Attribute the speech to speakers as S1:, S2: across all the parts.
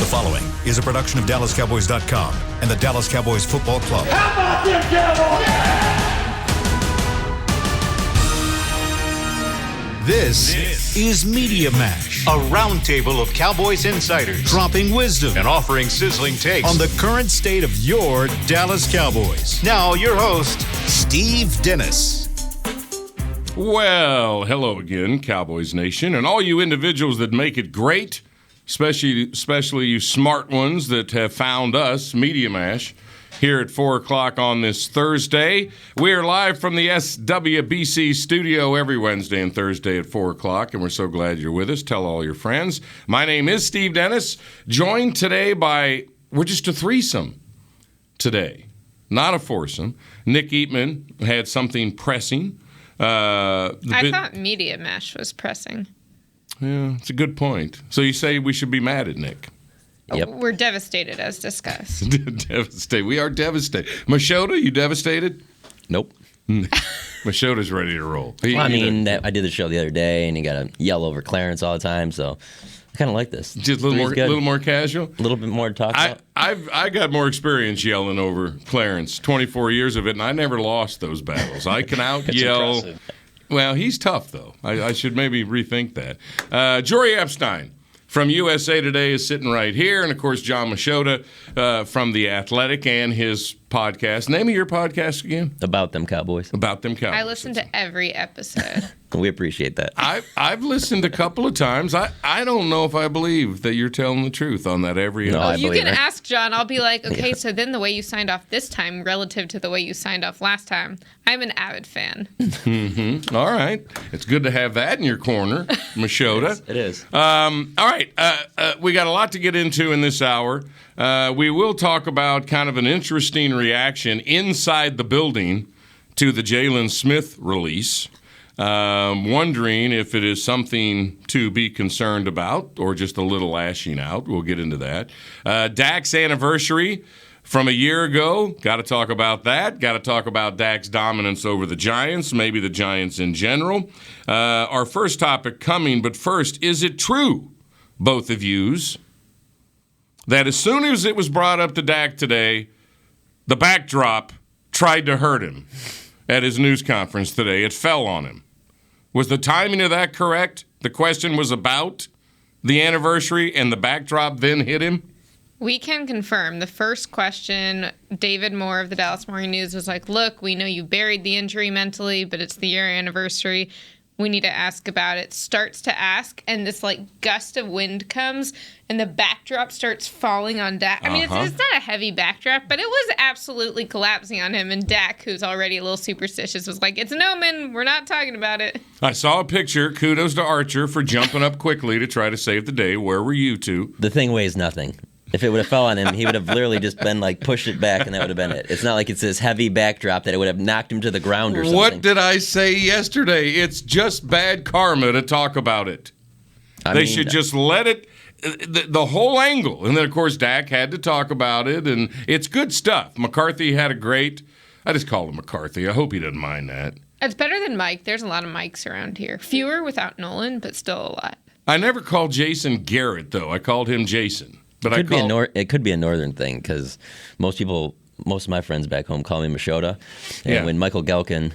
S1: The following is a production of DallasCowboys.com and the Dallas Cowboys Football Club.
S2: How about them Cowboys?
S1: This is Media Mash,
S3: A roundtable of Cowboys insiders
S1: dropping wisdom
S3: and offering sizzling takes
S1: on the current state of your Dallas Cowboys.
S3: Now, your host,
S1: Steve Dennis.
S4: Well, hello again, Cowboys Nation, and all you individuals that make it great, especially you smart ones that have found us, Media Mash, here at 4 o'clock on this Thursday. We are live from the SWBC studio every Wednesday and Thursday at 4 o'clock, and we're so glad you're with us. Tell all your friends. My name is Steve Dennis, joined today by, we're just a threesome today, not a foursome. Nick Eatman had something pressing.
S5: I thought Media Mash was pressing.
S4: Yeah, it's a good point. So you say we should be mad at Nick?
S5: Yep. We're devastated, as discussed.
S4: Devastated. We are devastated. Machota, you devastated?
S6: Nope.
S4: Machota's ready to roll.
S6: I did the show the other day, and he got to yell over Clarence all the time, so I kind of like this.
S4: Just a little more casual?
S6: A little bit more to talk about.
S4: I got more experience yelling over Clarence, 24 years of it, and I never lost those battles. I can out-yell. Well, he's tough, though. I should maybe rethink that. Jori Epstein from USA Today is sitting right here, and, of course, John Machota from The Athletic and his podcast. Name of your podcast again?
S6: About Them Cowboys.
S4: About Them Cowboys.
S5: I listen to every episode.
S6: We appreciate that.
S4: I've listened a couple of times. I don't know if I believe that you're telling the truth on that every
S6: No,
S4: episode.
S6: I
S5: You
S6: believe
S5: can
S6: it.
S5: ask John. I'll be like, okay, so then the way you signed off this time relative to the way you signed off last time. I'm an avid fan.
S4: All right. It's good to have that in your corner, Machota.
S6: It is.
S4: All right. We got a lot to get into in this hour. We will talk about kind of an interesting reaction inside the building to the Jalen Smith release. Wondering if it is something to be concerned about or just a little lashing out. We'll get into that. Dak's anniversary from a year ago. Got to talk about that. Got to talk about Dak's dominance over the Giants, maybe the Giants in general. Our first topic coming, but first, is it true, both of yous, that as soon as it was brought up to Dak today, the backdrop tried to hurt him at his news conference today? It fell on him. Was the timing of that correct? The question was about the anniversary, and the backdrop then hit him?
S5: We can confirm. The first question, David Moore of the Dallas Morning News was like, look, we know you buried the injury mentally, but it's the year anniversary. We need to ask about it. Starts to ask, and this gust of wind comes, and the backdrop starts falling on Dak. I mean, it's not a heavy backdrop, but it was absolutely collapsing on him. And Dak, who's already a little superstitious, was like, "It's an omen. We're not talking about it."
S4: I saw a picture. Kudos to Archer for jumping up quickly to try to save the day. Where were you two?
S6: The thing weighs nothing. If it would have fell on him, he would have literally just been pushed it back, and that would have been it. It's not like it's this heavy backdrop that it would have knocked him to the ground or something.
S4: What did I say yesterday? It's just bad karma to talk about it. They should just let it, the whole angle. And then, of course, Dak had to talk about it, and it's good stuff. McCarthy had a great, I just call him McCarthy. I hope he doesn't mind that.
S5: It's better than Mike. There's a lot of Mikes around here. Fewer without Nolan, but still a lot.
S4: I never called Jason Garrett, though. I called him Jason. But
S6: it could be a northern thing, because most of my friends back home call me Machota. And when Michael Gelkin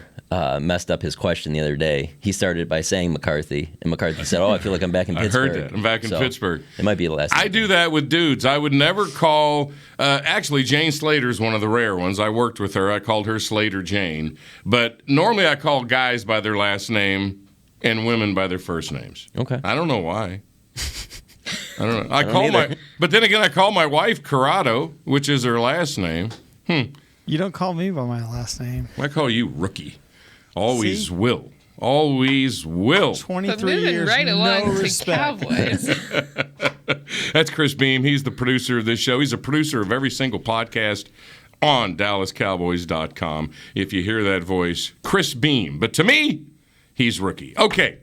S6: messed up his question the other day, he started by saying McCarthy, and McCarthy said, I feel like I'm back in Pittsburgh.
S4: I heard that. I'm back in Pittsburgh.
S6: It might be the last.
S4: I do that with dudes. I would never call, actually, Jane Slater's one of the rare ones. I worked with her. I called her Slater Jane. But normally I call guys by their last name and women by their first names.
S6: Okay.
S4: I don't know why. I don't know. But then again, I call my wife Corrado, which is her last name.
S7: You don't call me by my last name.
S4: I call you Rookie. Always will. Always will.
S7: 23 years,
S5: right along
S7: no
S5: to
S7: respect.
S5: Cowboys.
S4: That's Chris Beam. He's the producer of this show. He's a producer of every single podcast on DallasCowboys.com. If you hear that voice, Chris Beam. But to me, he's Rookie. Okay.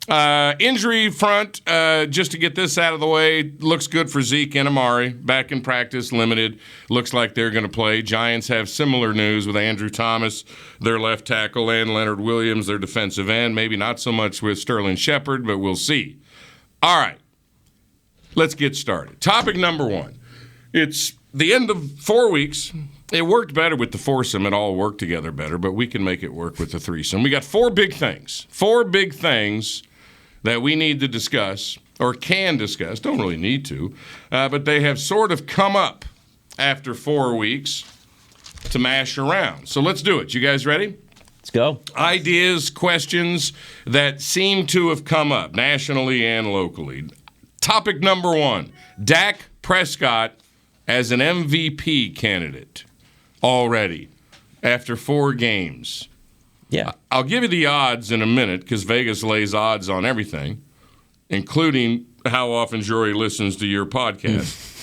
S4: Injury front, just to get this out of the way, looks good for Zeke and Amari. Back in practice, limited. Looks like they're going to play. Giants have similar news with Andrew Thomas, their left tackle, and Leonard Williams, their defensive end. Maybe not so much with Sterling Shepard, but we'll see. All right. let's get started. Topic number one. It's the end of 4 weeks. It worked better with the foursome. It all worked together better, but we can make it work with the threesome. We got four big things that we need to discuss or can discuss. Don't really need to, but they have sort of come up after 4 weeks to mash around. So let's do it. You guys ready?
S6: Let's go.
S4: Ideas, questions that seem to have come up nationally and locally. Topic number one, Dak Prescott as an MVP candidate already after 4 games.
S6: Yeah.
S4: I'll give you the odds in a minute because Vegas lays odds on everything, including how often Jori listens to your podcast.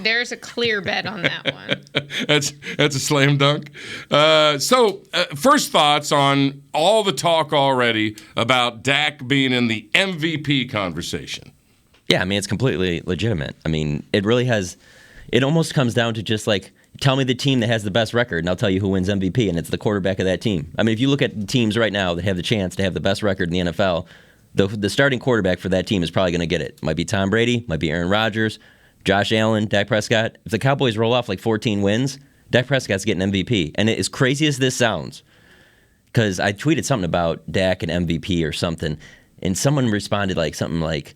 S5: There's a clear bet on that one.
S4: That's a slam dunk. So first thoughts on all the talk already about Dak being in the MVP conversation.
S6: Yeah, I mean, it's completely legitimate. I mean, it really has – it almost comes down to just like tell me the team that has the best record, and I'll tell you who wins MVP, and it's the quarterback of that team. I mean, if you look at the teams right now that have the chance to have the best record in the NFL, the starting quarterback for that team is probably going to get it. Might be Tom Brady, might be Aaron Rodgers, Josh Allen, Dak Prescott. If the Cowboys roll off like 14 wins, Dak Prescott's getting MVP. And as crazy as this sounds, because I tweeted something about Dak and MVP or something, and someone responded like something like,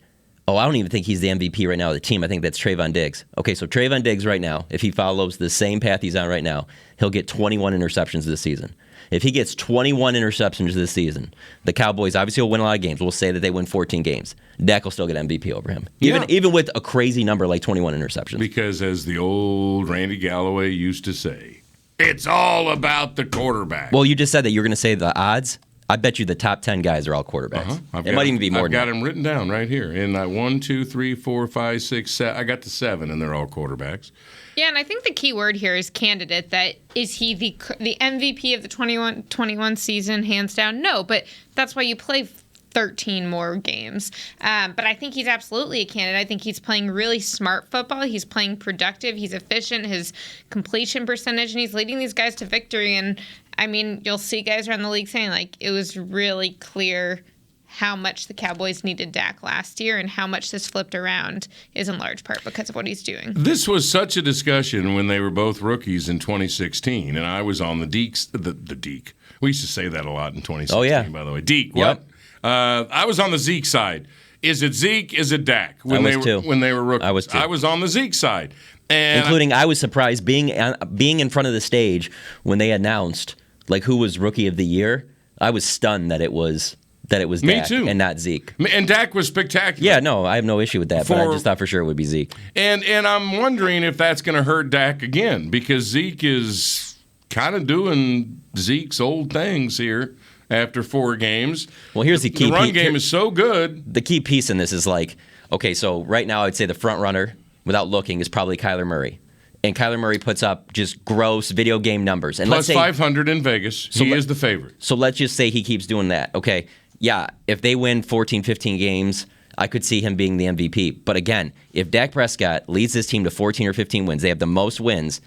S6: oh, I don't even think he's the MVP right now of the team. I think that's Trayvon Diggs. Okay, so Trayvon Diggs right now, if he follows the same path he's on right now, he'll get 21 interceptions this season. If he gets 21 interceptions this season, the Cowboys obviously will win a lot of games. We'll say that they win 14 games. Dak will still get MVP over him, even with a crazy number like 21 interceptions.
S4: Because as the old Randy Galloway used to say, it's all about the quarterback.
S6: Well, you just said that you're going to say the odds. I bet you the top 10 guys are all quarterbacks. It might even be more
S4: I've got them written down right here. In 1, 2, 3, 4, 5, 6, 7. I got to 7, and they're all quarterbacks.
S5: Yeah, and I think the key word here is candidate. That is he the MVP of the 21 season, hands down? No, but that's why you play 13 more games. But I think he's absolutely a candidate. I think he's playing really smart football. He's playing productive. He's efficient. His completion percentage, and he's leading these guys to victory. And I mean, you'll see guys around the league saying, like, it was really clear how much the Cowboys needed Dak last year and how much this flipped around is in large part because of what he's doing.
S4: This was such a discussion when they were both rookies in 2016, and I was on the Deke. We used to say that a lot in 2016,
S6: oh, yeah.
S4: By the way. Deke, what?
S6: Yep.
S4: I was on the Zeke side. Is it Zeke? Is it Dak? When they were rookies.
S6: I was too.
S4: I was on the Zeke side. And
S6: including I was surprised being in front of the stage when they announced like who was rookie of the year. I was stunned that it was Dak and not Zeke.
S4: And Dak was spectacular.
S6: Yeah, no, I have no issue with that, but I just thought for sure it would be Zeke.
S4: And I'm wondering if that's going to hurt Dak again because Zeke is kind of doing Zeke's old things here after 4 games.
S6: Well, here's the key.
S4: The run game is so good.
S6: The key piece in this is like, okay, so right now I'd say the front runner, without looking, is probably Kyler Murray. And Kyler Murray puts up just gross video game numbers. And
S4: Plus 500 in Vegas. He is the favorite.
S6: So let's just say he keeps doing that. Okay, yeah, if they win 14, 15 games, I could see him being the MVP. But again, if Dak Prescott leads this team to 14 or 15 wins, they have the most wins,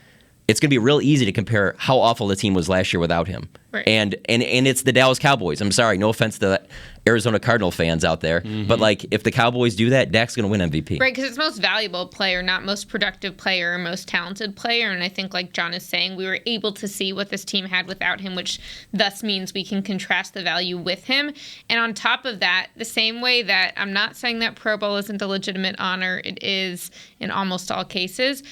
S6: it's going to be real easy to compare how awful the team was last year without him.
S5: Right.
S6: And it's the Dallas Cowboys. I'm sorry, no offense to the Arizona Cardinal fans out there, but like if the Cowboys do that, Dak's going to win MVP.
S5: Right, because it's most valuable player, not most productive player or most talented player. And I think, like John is saying, we were able to see what this team had without him, which thus means we can contrast the value with him. And on top of that, the same way that I'm not saying that Pro Bowl isn't a legitimate honor, it is in almost all cases.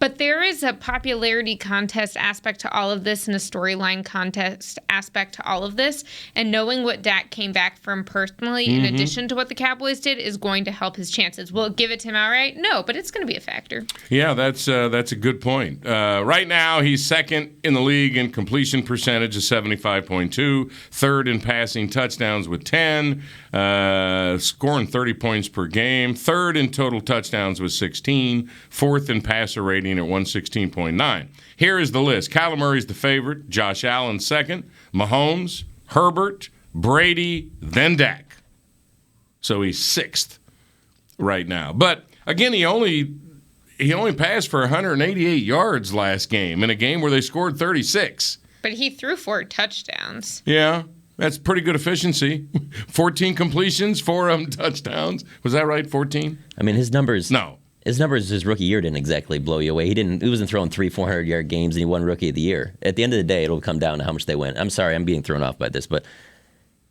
S5: But there is a popularity contest aspect to all of this and a storyline contest aspect to all of this. And knowing what Dak came back from personally, in addition to what the Cowboys did, is going to help his chances. Will it give it to him outright? No, but it's going to be a factor.
S4: Yeah, that's a good point. Right now, he's second in the league in completion percentage of 75.2, third in passing touchdowns with 10, scoring 30 points per game, third in total touchdowns with 16, fourth in passer rating at 116.9. Here is the list. Kyler Murray's the favorite. Josh Allen second. Mahomes, Herbert, Brady, then Dak. So he's sixth right now. But again, he only passed for 188 yards last game in a game where they scored 36.
S5: But he threw 4 touchdowns.
S4: Yeah. That's pretty good efficiency. 14 completions, 4 of them touchdowns. Was that right? 14?
S6: I mean, his numbers.
S4: No.
S6: His numbers his rookie year didn't exactly blow you away. He wasn't throwing 400-yard games, and he won Rookie of the Year. At the end of the day, it'll come down to how much they win. I'm sorry, I'm being thrown off by this, but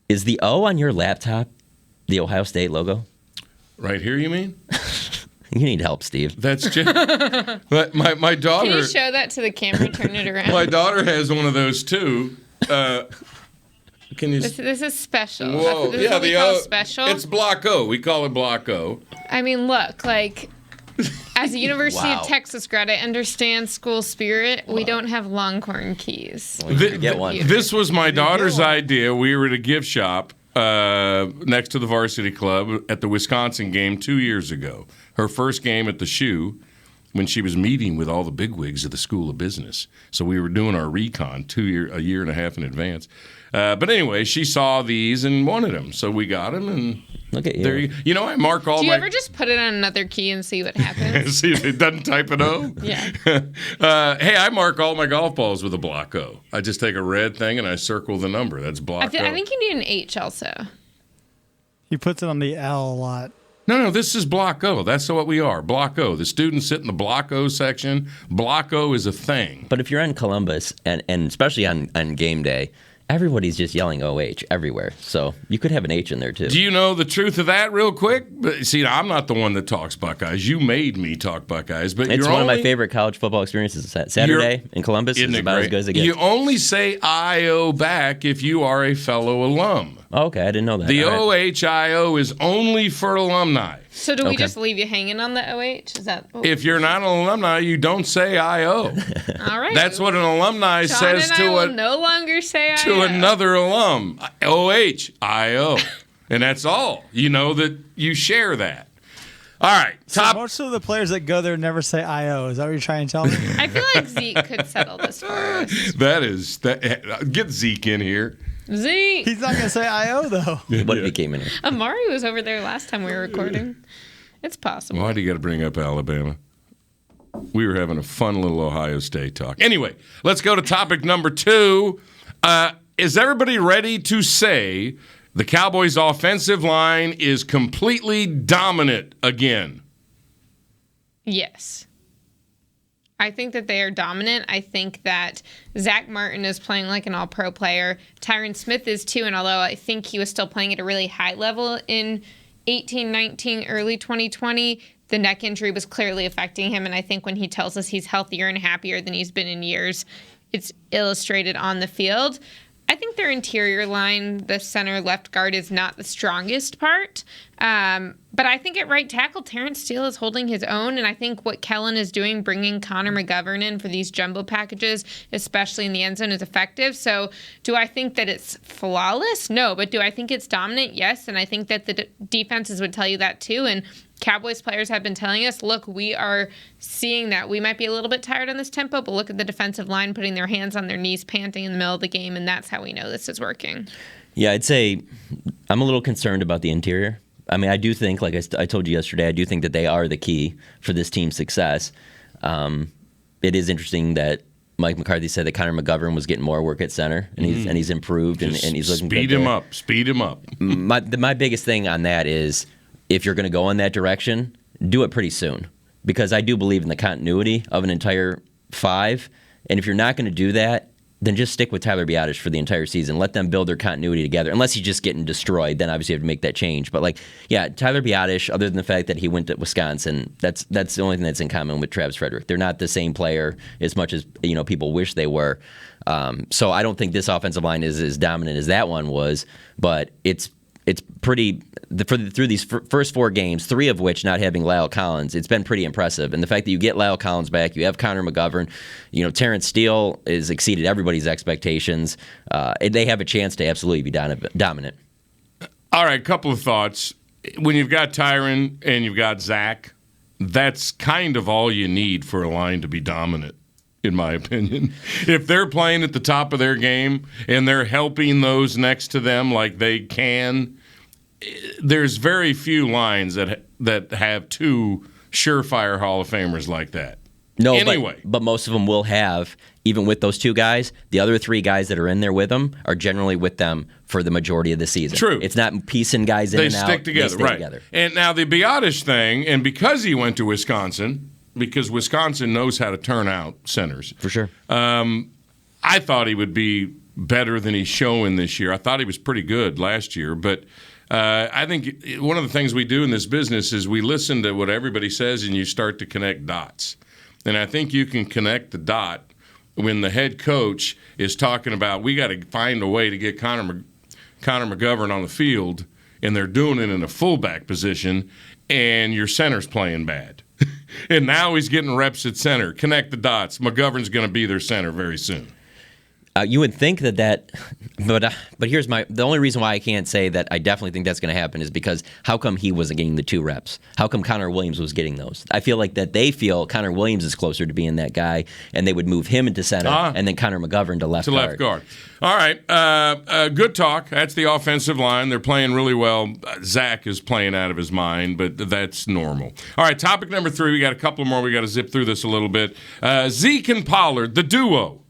S6: is the O on your laptop the Ohio State logo?
S4: Right here, you mean?
S6: You need help, Steve.
S4: That's just. But my daughter.
S5: Can you show that to the camera? Turn it around.
S4: My daughter has one of those too. Can you?
S5: This is special.
S4: Whoa!
S5: This is what we call special.
S4: It's Block O. We call it Block O.
S5: I mean, look, like, as a University
S6: Wow.
S5: of Texas grad, I understand school spirit. We don't have Longhorn keys.
S6: Well, you get one.
S4: This was my daughter's idea. We were at a gift shop next to the varsity club at the Wisconsin game 2 years ago. Her first game at the Shoe when she was meeting with all the bigwigs of the School of Business. So we were doing our recon a year and a half in advance. But anyway, she saw these and wanted them, so we got them. And
S6: look at you.
S4: there you know, I mark all
S5: Do you
S4: my.
S5: ever just put it on another key and see what happens?
S4: See if it doesn't type an O?
S5: Yeah.
S4: Hey, I mark all my golf balls with a Block O. I just take a red thing and I circle the number. That's Block O.
S5: I think you need an H also.
S7: He puts it on the L a lot.
S4: No, this is Block O. That's what we are. Block O. The students sit in the Block O section. Block O is a thing.
S6: But if you're in Columbus, and especially on game day, everybody's just yelling OH everywhere. So you could have an H in there, too.
S4: Do you know the truth of that real quick? See, I'm not the one that talks Buckeyes. You made me talk Buckeyes. But
S6: It's one of my favorite college football experiences. Saturday in Columbus is about as good as it gets.
S4: You only say I-O back if you are a fellow alum.
S6: Oh, okay, I didn't know that.
S4: The
S6: All right.
S4: OHIO is only for alumni.
S5: So do we
S6: Okay.
S5: just leave you hanging on the OH? Is that
S4: If you're not an alumni, you don't say IO.
S5: all right?
S4: That's what an alumni
S5: John
S4: says
S5: and I
S4: to
S5: will
S4: a
S5: no longer say
S4: to
S5: IO.
S4: another alum. OHIO. And that's all. You know that you share that. All right.
S7: So
S4: Top
S7: most of the players that go there never say IO. Is that what you're trying to tell me?
S5: I feel like Zeke could settle this for us.
S4: get Zeke in here.
S5: Zeke.
S7: He's not going to say IO, though.
S6: What if he came in here?
S5: Amari was over there last time we were recording. It's possible.
S4: Why do you got to bring up Alabama? We were having a fun little Ohio State talk. Anyway, let's go to topic number 2. Is everybody ready to say the Cowboys' offensive line is completely dominant again?
S5: Yes. I think that they are dominant. I think that Zach Martin is playing like an all-pro player. Tyron Smith is too, and although I think he was still playing at a really high level in 18, 19, early 2020, the neck injury was clearly affecting him, and I think when he tells us he's healthier and happier than he's been in years, it's illustrated on the field. I think their interior line, the center left guard, is not the strongest part. But I think at right tackle, Terrence Steele is holding his own. And I think what Kellen is doing, bringing Conor McGovern in for these jumbo packages, especially in the end zone, is effective. So do I think that it's flawless? No. But do I think it's dominant? Yes. And I think that the defenses would tell you that too. And Cowboys players have been telling us, look, we are seeing that. We might be a little bit tired on this tempo, but look at the defensive line putting their hands on their knees, panting in the middle of the game, and that's how we know this is working.
S6: Yeah, I'd say I'm a little concerned about the interior. I mean, I do think, like I told you yesterday, I do think that they are the key for this team's success. It is interesting that Mike McCarthy said that Conor McGovern was getting more work at center, and he's improved, and he's looking good.
S4: Speed him up.
S6: My biggest thing on that is, if you're going to go in that direction, do it pretty soon. Because I do believe in the continuity of an entire 5. And if you're not going to do that, then just stick with Tyler Biadasz for the entire season. Let them build their continuity together. Unless he's just getting destroyed, then obviously you have to make that change. But Tyler Biadasz, other than the fact that he went to Wisconsin, that's the only thing that's in common with Travis Frederick. They're not the same player as much as people wish they were. So I don't think this offensive line is as dominant as that one was, but it's pretty through these first 4 games, 3 of which not having Lyle Collins. It's been pretty impressive, and the fact that you get Lyle Collins back, you have Conor McGovern, Terrence Steele has exceeded everybody's expectations. They have a chance to absolutely be dominant.
S4: All right, couple of thoughts. When you've got Tyron and you've got Zach, that's kind of all you need for a line to be dominant, in my opinion. If they're playing at the top of their game and they're helping those next to them like they can, there's very few lines that have 2 surefire Hall of Famers like that.
S6: No,
S4: anyway.
S6: but most of them will have, even with those two guys, the other three guys that are in there with them are generally with them for the majority of the season.
S4: True.
S6: It's not piecing guys in and out.
S4: They stick together, right.
S6: Together.
S4: And now the Biotish thing, and because he went to Wisconsin, because Wisconsin knows how to turn out centers.
S6: For sure.
S4: I thought he would be better than he's showing this year. I thought he was pretty good last year, but I think one of the things we do in this business is we listen to what everybody says and you start to connect dots. And I think you can connect the dot when the head coach is talking about we got to find a way to get Conor McGovern on the field, and they're doing it in a fullback position, and your center's playing bad. And now he's getting reps at center. Connect the dots. McGovern's going to be their center very soon.
S6: You would think that, but here's the only reason why I can't say that I definitely think that's going to happen is because how come he wasn't getting the 2 reps? How come Connor Williams was getting those? I feel like that they feel Connor Williams is closer to being that guy, and they would move him into center, and then Conor McGovern to left guard.
S4: All right, good talk. That's the offensive line. They're playing really well. Zach is playing out of his mind, but that's normal. All right, topic number 3. We got a couple more. We got to zip through this a little bit. Zeke and Pollard, the duo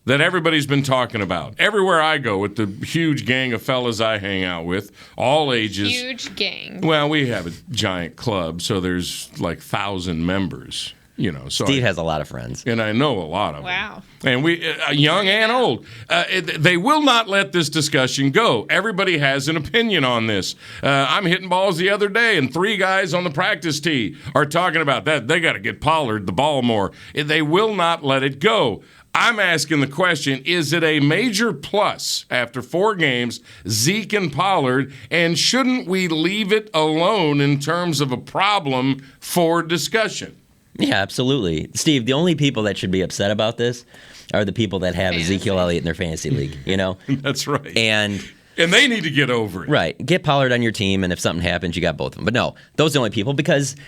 S4: that everybody's been talking about. Everywhere I go with the huge gang of fellas I hang out with, all ages.
S5: Huge gang.
S4: Well, we have a giant club, so there's like 1,000 members. So
S6: Steve has a lot of friends.
S4: And I know a lot of them.
S5: Wow.
S4: And we, young and old. They will not let this discussion go. Everybody has an opinion on this. I'm hitting balls the other day, and 3 guys on the practice tee are talking about that. They got to get Pollard the ball more. They will not let it go. I'm asking the question, is it a major plus after 4 games, Zeke and Pollard, and shouldn't we leave it alone in terms of a problem for discussion?
S6: Yeah, absolutely. Steve, the only people that should be upset about this are the people that have Ezekiel Elliott in their fantasy league,
S4: That's right.
S6: And
S4: they need to get over it.
S6: Right. Get Pollard on your team, and if something happens, you got both of them. But no, those are the only people because –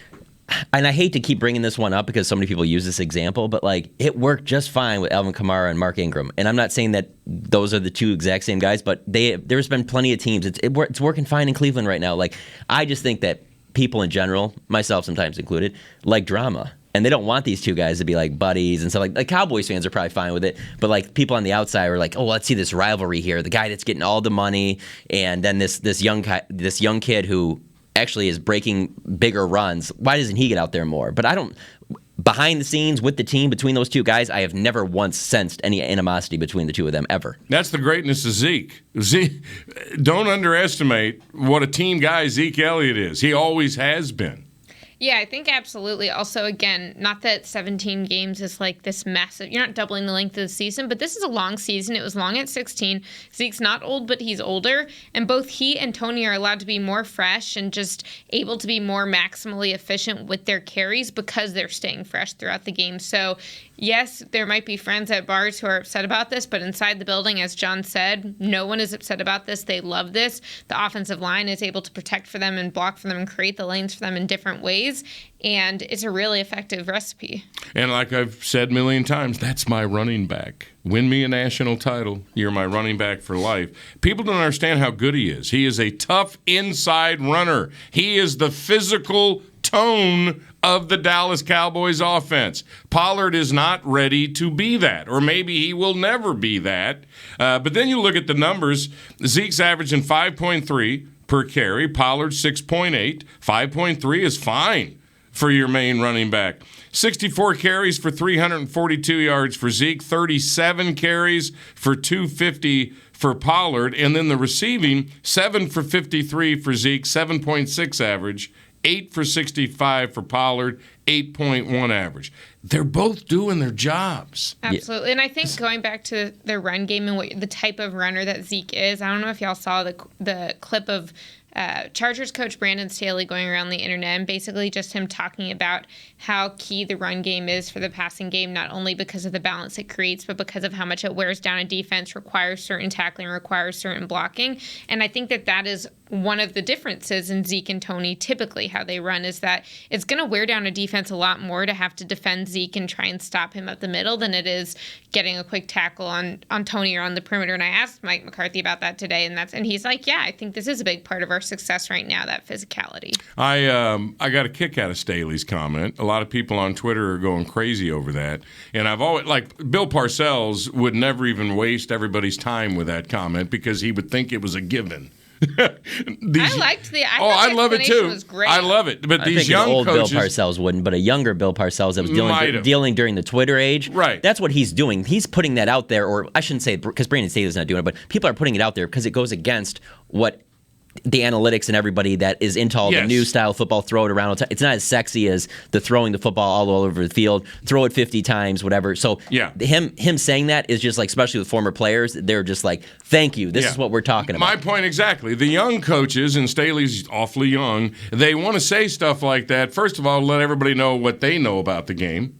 S6: and I hate to keep bringing this one up because so many people use this example, but it worked just fine with Alvin Kamara and Mark Ingram. And I'm not saying that those are the 2 exact same guys, but there's been plenty of teams. It's working fine in Cleveland right now. I just think that people in general, myself sometimes included, like drama. And they don't want these 2 guys to be like buddies and stuff. Like Cowboys fans are probably fine with it, but people on the outside are like, oh, let's see this rivalry here. The guy that's getting all the money, and then this young kid who actually is breaking bigger runs. Why doesn't he get out there more? But behind the scenes with the team, between those 2 guys, I have never once sensed any animosity between the 2 of them ever.
S4: That's the greatness of Zeke. Don't underestimate what a team guy Zeke Elliott is. He always has been.
S5: Yeah, I think absolutely. Also, again, not that 17 games is this massive. You're not doubling the length of the season, but this is a long season. It was long at 16. Zeke's not old, but he's older. And both he and Tony are allowed to be more fresh and just able to be more maximally efficient with their carries because they're staying fresh throughout the game. So, yes, there might be friends at bars who are upset about this, but inside the building, as John said, no one is upset about this. They love this. The offensive line is able to protect for them and block for them and create the lanes for them in different ways. And it's a really effective recipe.
S4: And like I've said a million times, that's my running back. Win me a national title, you're my running back for life. People don't understand how good he is. He is a tough inside runner. He is the physical tone of the Dallas Cowboys offense. Pollard is not ready to be that, or maybe he will never be that. But then you look at the numbers. Zeke's averaging 5.3 per carry. Pollard 6.8. 5.3 is fine for your main running back. 64 carries for 342 yards for Zeke. 37 carries for 250 for Pollard. And then the receiving, 7 for 53 for Zeke, 7.6 average. 8 for 65 for Pollard, 8.1 average. They're both doing their jobs.
S5: Absolutely. And I think going back to the run game and the type of runner that Zeke is, I don't know if y'all saw the clip of Chargers coach Brandon Staley going around the internet, and basically just him talking about how key the run game is for the passing game, not only because of the balance it creates, but because of how much it wears down a defense, requires certain tackling, requires certain blocking. And I think that is one of the differences in Zeke and Tony, typically how they run, is that it's going to wear down a defense a lot more to have to defend Zeke and try and stop him up the middle than it is getting a quick tackle on Tony or on the perimeter. And I asked Mike McCarthy about that today, and he's like, yeah, I think this is a big part of our success right now, that physicality.
S4: I got a kick out of Staley's comment. A lot of people on Twitter are going crazy over that. And I've always, like, Bill Parcells would never even waste everybody's time with that comment because he would think it was a given.
S5: I love it too. Was great.
S4: I love it. But
S6: I
S4: these
S6: think
S4: young
S6: an old
S4: coaches,
S6: Bill Parcells wouldn't, but a younger Bill Parcells that was dealing during the Twitter age.
S4: Right.
S6: That's what he's doing. He's putting that out there, or I shouldn't say because Brandon Staley's not doing it, but people are putting it out there because it goes against what the analytics and everybody that is into all the new style football, throw it around. It's not as sexy as the throwing the football all over the field, throw it 50 times, whatever. So him saying that is just like, especially with former players, they're just like, thank you. This is what we're talking about.
S4: My point exactly. The young coaches, and Staley's awfully young, they want to say stuff like that. First of all, let everybody know what they know about the game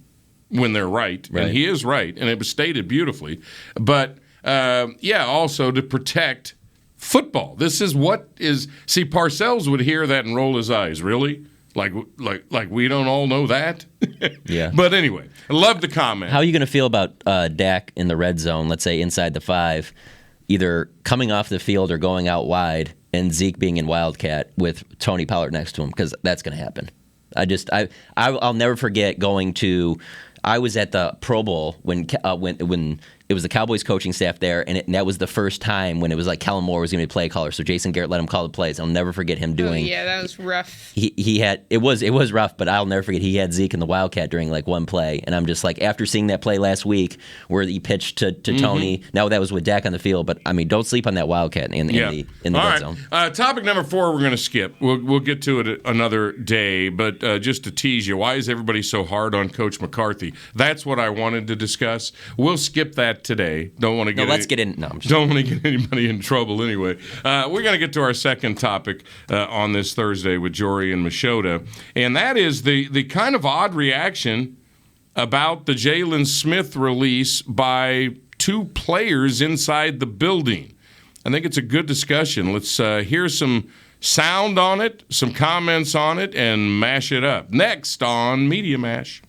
S4: when they're right. And he is right, and it was stated beautifully. But, also to protect football. This is what is. See, Parcells would hear that and roll his eyes. Really, like we don't all know that.
S6: Yeah.
S4: But anyway, I love the comment.
S6: How are you going to feel about Dak in the red zone? Let's say inside the 5, either coming off the field or going out wide, and Zeke being in Wildcat with Tony Pollard next to him, because that's going to happen. I'll never forget going to. I was at the Pro Bowl when it was the Cowboys coaching staff there, and that was the first time when it was like Kellen Moore was going to be play caller, so Jason Garrett let him call the plays. I'll never forget him doing.
S5: Oh, yeah, that was rough.
S6: He had it was rough, but I'll never forget he had Zeke in the Wildcat during like one play, and I'm just like, after seeing that play last week where he pitched to Tony. Now that was with Dak on the field, but I mean, don't sleep on that Wildcat in the red zone.
S4: Topic number 4, we're going to skip. We'll get to it another day, but just to tease you, why is everybody so hard on Coach McCarthy? That's what I wanted to discuss. We'll skip that today. Don't want to get.
S6: No, let's get in. No, I'm just
S4: don't want to get anybody in trouble anyway. We're going to get to our second topic on this Thursday with Jori and Machota, and that is the kind of odd reaction about the Jalen Smith release by 2 players inside the building. I think it's a good discussion. Let's hear some sound on it, some comments on it, and mash it up. Next on Media Mash.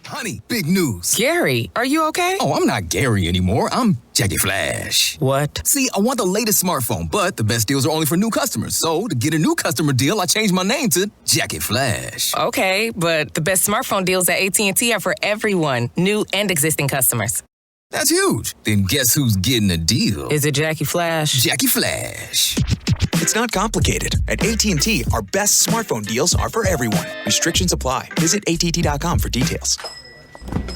S2: Honey, big news.
S8: Gary, are you okay?
S2: Oh, I'm not Gary anymore. I'm Jackie Flash.
S8: What?
S2: See, I want the latest smartphone, but the best deals are only for new customers. So, to get a new customer deal, I changed my name to Jackie Flash.
S8: Okay, but the best smartphone deals at AT&T are for everyone, new and existing customers.
S2: That's huge. Then guess who's getting a deal?
S8: Is it Jackie Flash?
S2: Jackie Flash.
S9: It's not complicated. At AT&T, our best smartphone deals are for everyone. Restrictions apply. Visit att.com for details.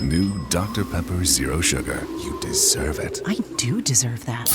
S10: New Dr. Pepper Zero Sugar. You deserve it.
S11: I do deserve that.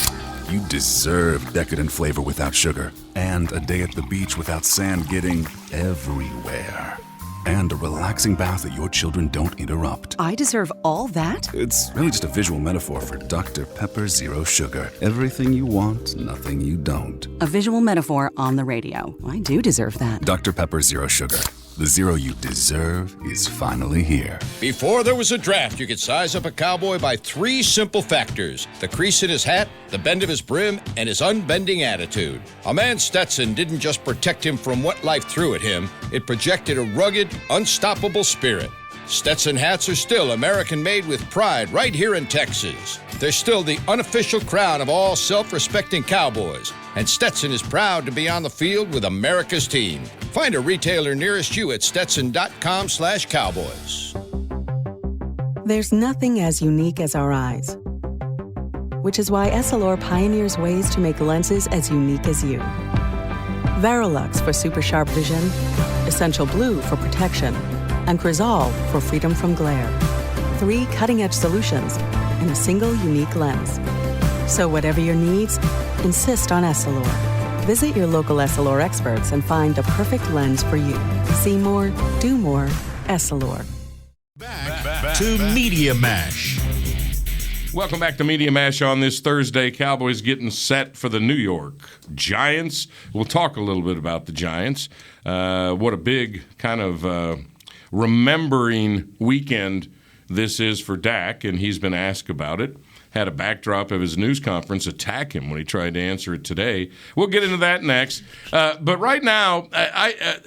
S10: You deserve decadent flavor without sugar. And a day at the beach without sand getting everywhere. And a relaxing bath that your children don't interrupt.
S11: I deserve all that?
S10: It's really just a visual metaphor for Dr. Pepper Zero Sugar. Everything you want, nothing you don't.
S11: A visual metaphor on the radio. I do deserve that.
S10: Dr. Pepper Zero Sugar. The zero you deserve is finally here.
S12: Before there was a draft, you could size up a cowboy by 3 simple factors: the crease in his hat, the bend of his brim, and his unbending attitude. A man Stetson didn't just protect him from what life threw at him, it projected a rugged, unstoppable spirit. Stetson hats are still American-made with pride right here in Texas. They're still the unofficial crown of all self-respecting cowboys, and Stetson is proud to be on the field with America's team. Find a retailer nearest you at stetson.com/cowboys.
S13: There's nothing as unique as our eyes, which is why Essilor pioneers ways to make lenses as unique as you. Verilux for super sharp vision, Essential Blue for protection, and Crizal for freedom from glare. 3 cutting-edge solutions in a single unique lens. So whatever your needs, insist on Essilor. Visit your local Essilor experts and find the perfect lens for you. See more, do more, Essilor.
S1: Back to Media Mash.
S4: Welcome back to Media Mash on this Thursday. Cowboys getting set for the New York Giants. We'll talk a little bit about the Giants. What a big kind of remembering weekend this is for Dak, and he's been asked about it. had a backdrop of his news conference attack him when he tried to answer it today. We'll get into that next. But right now,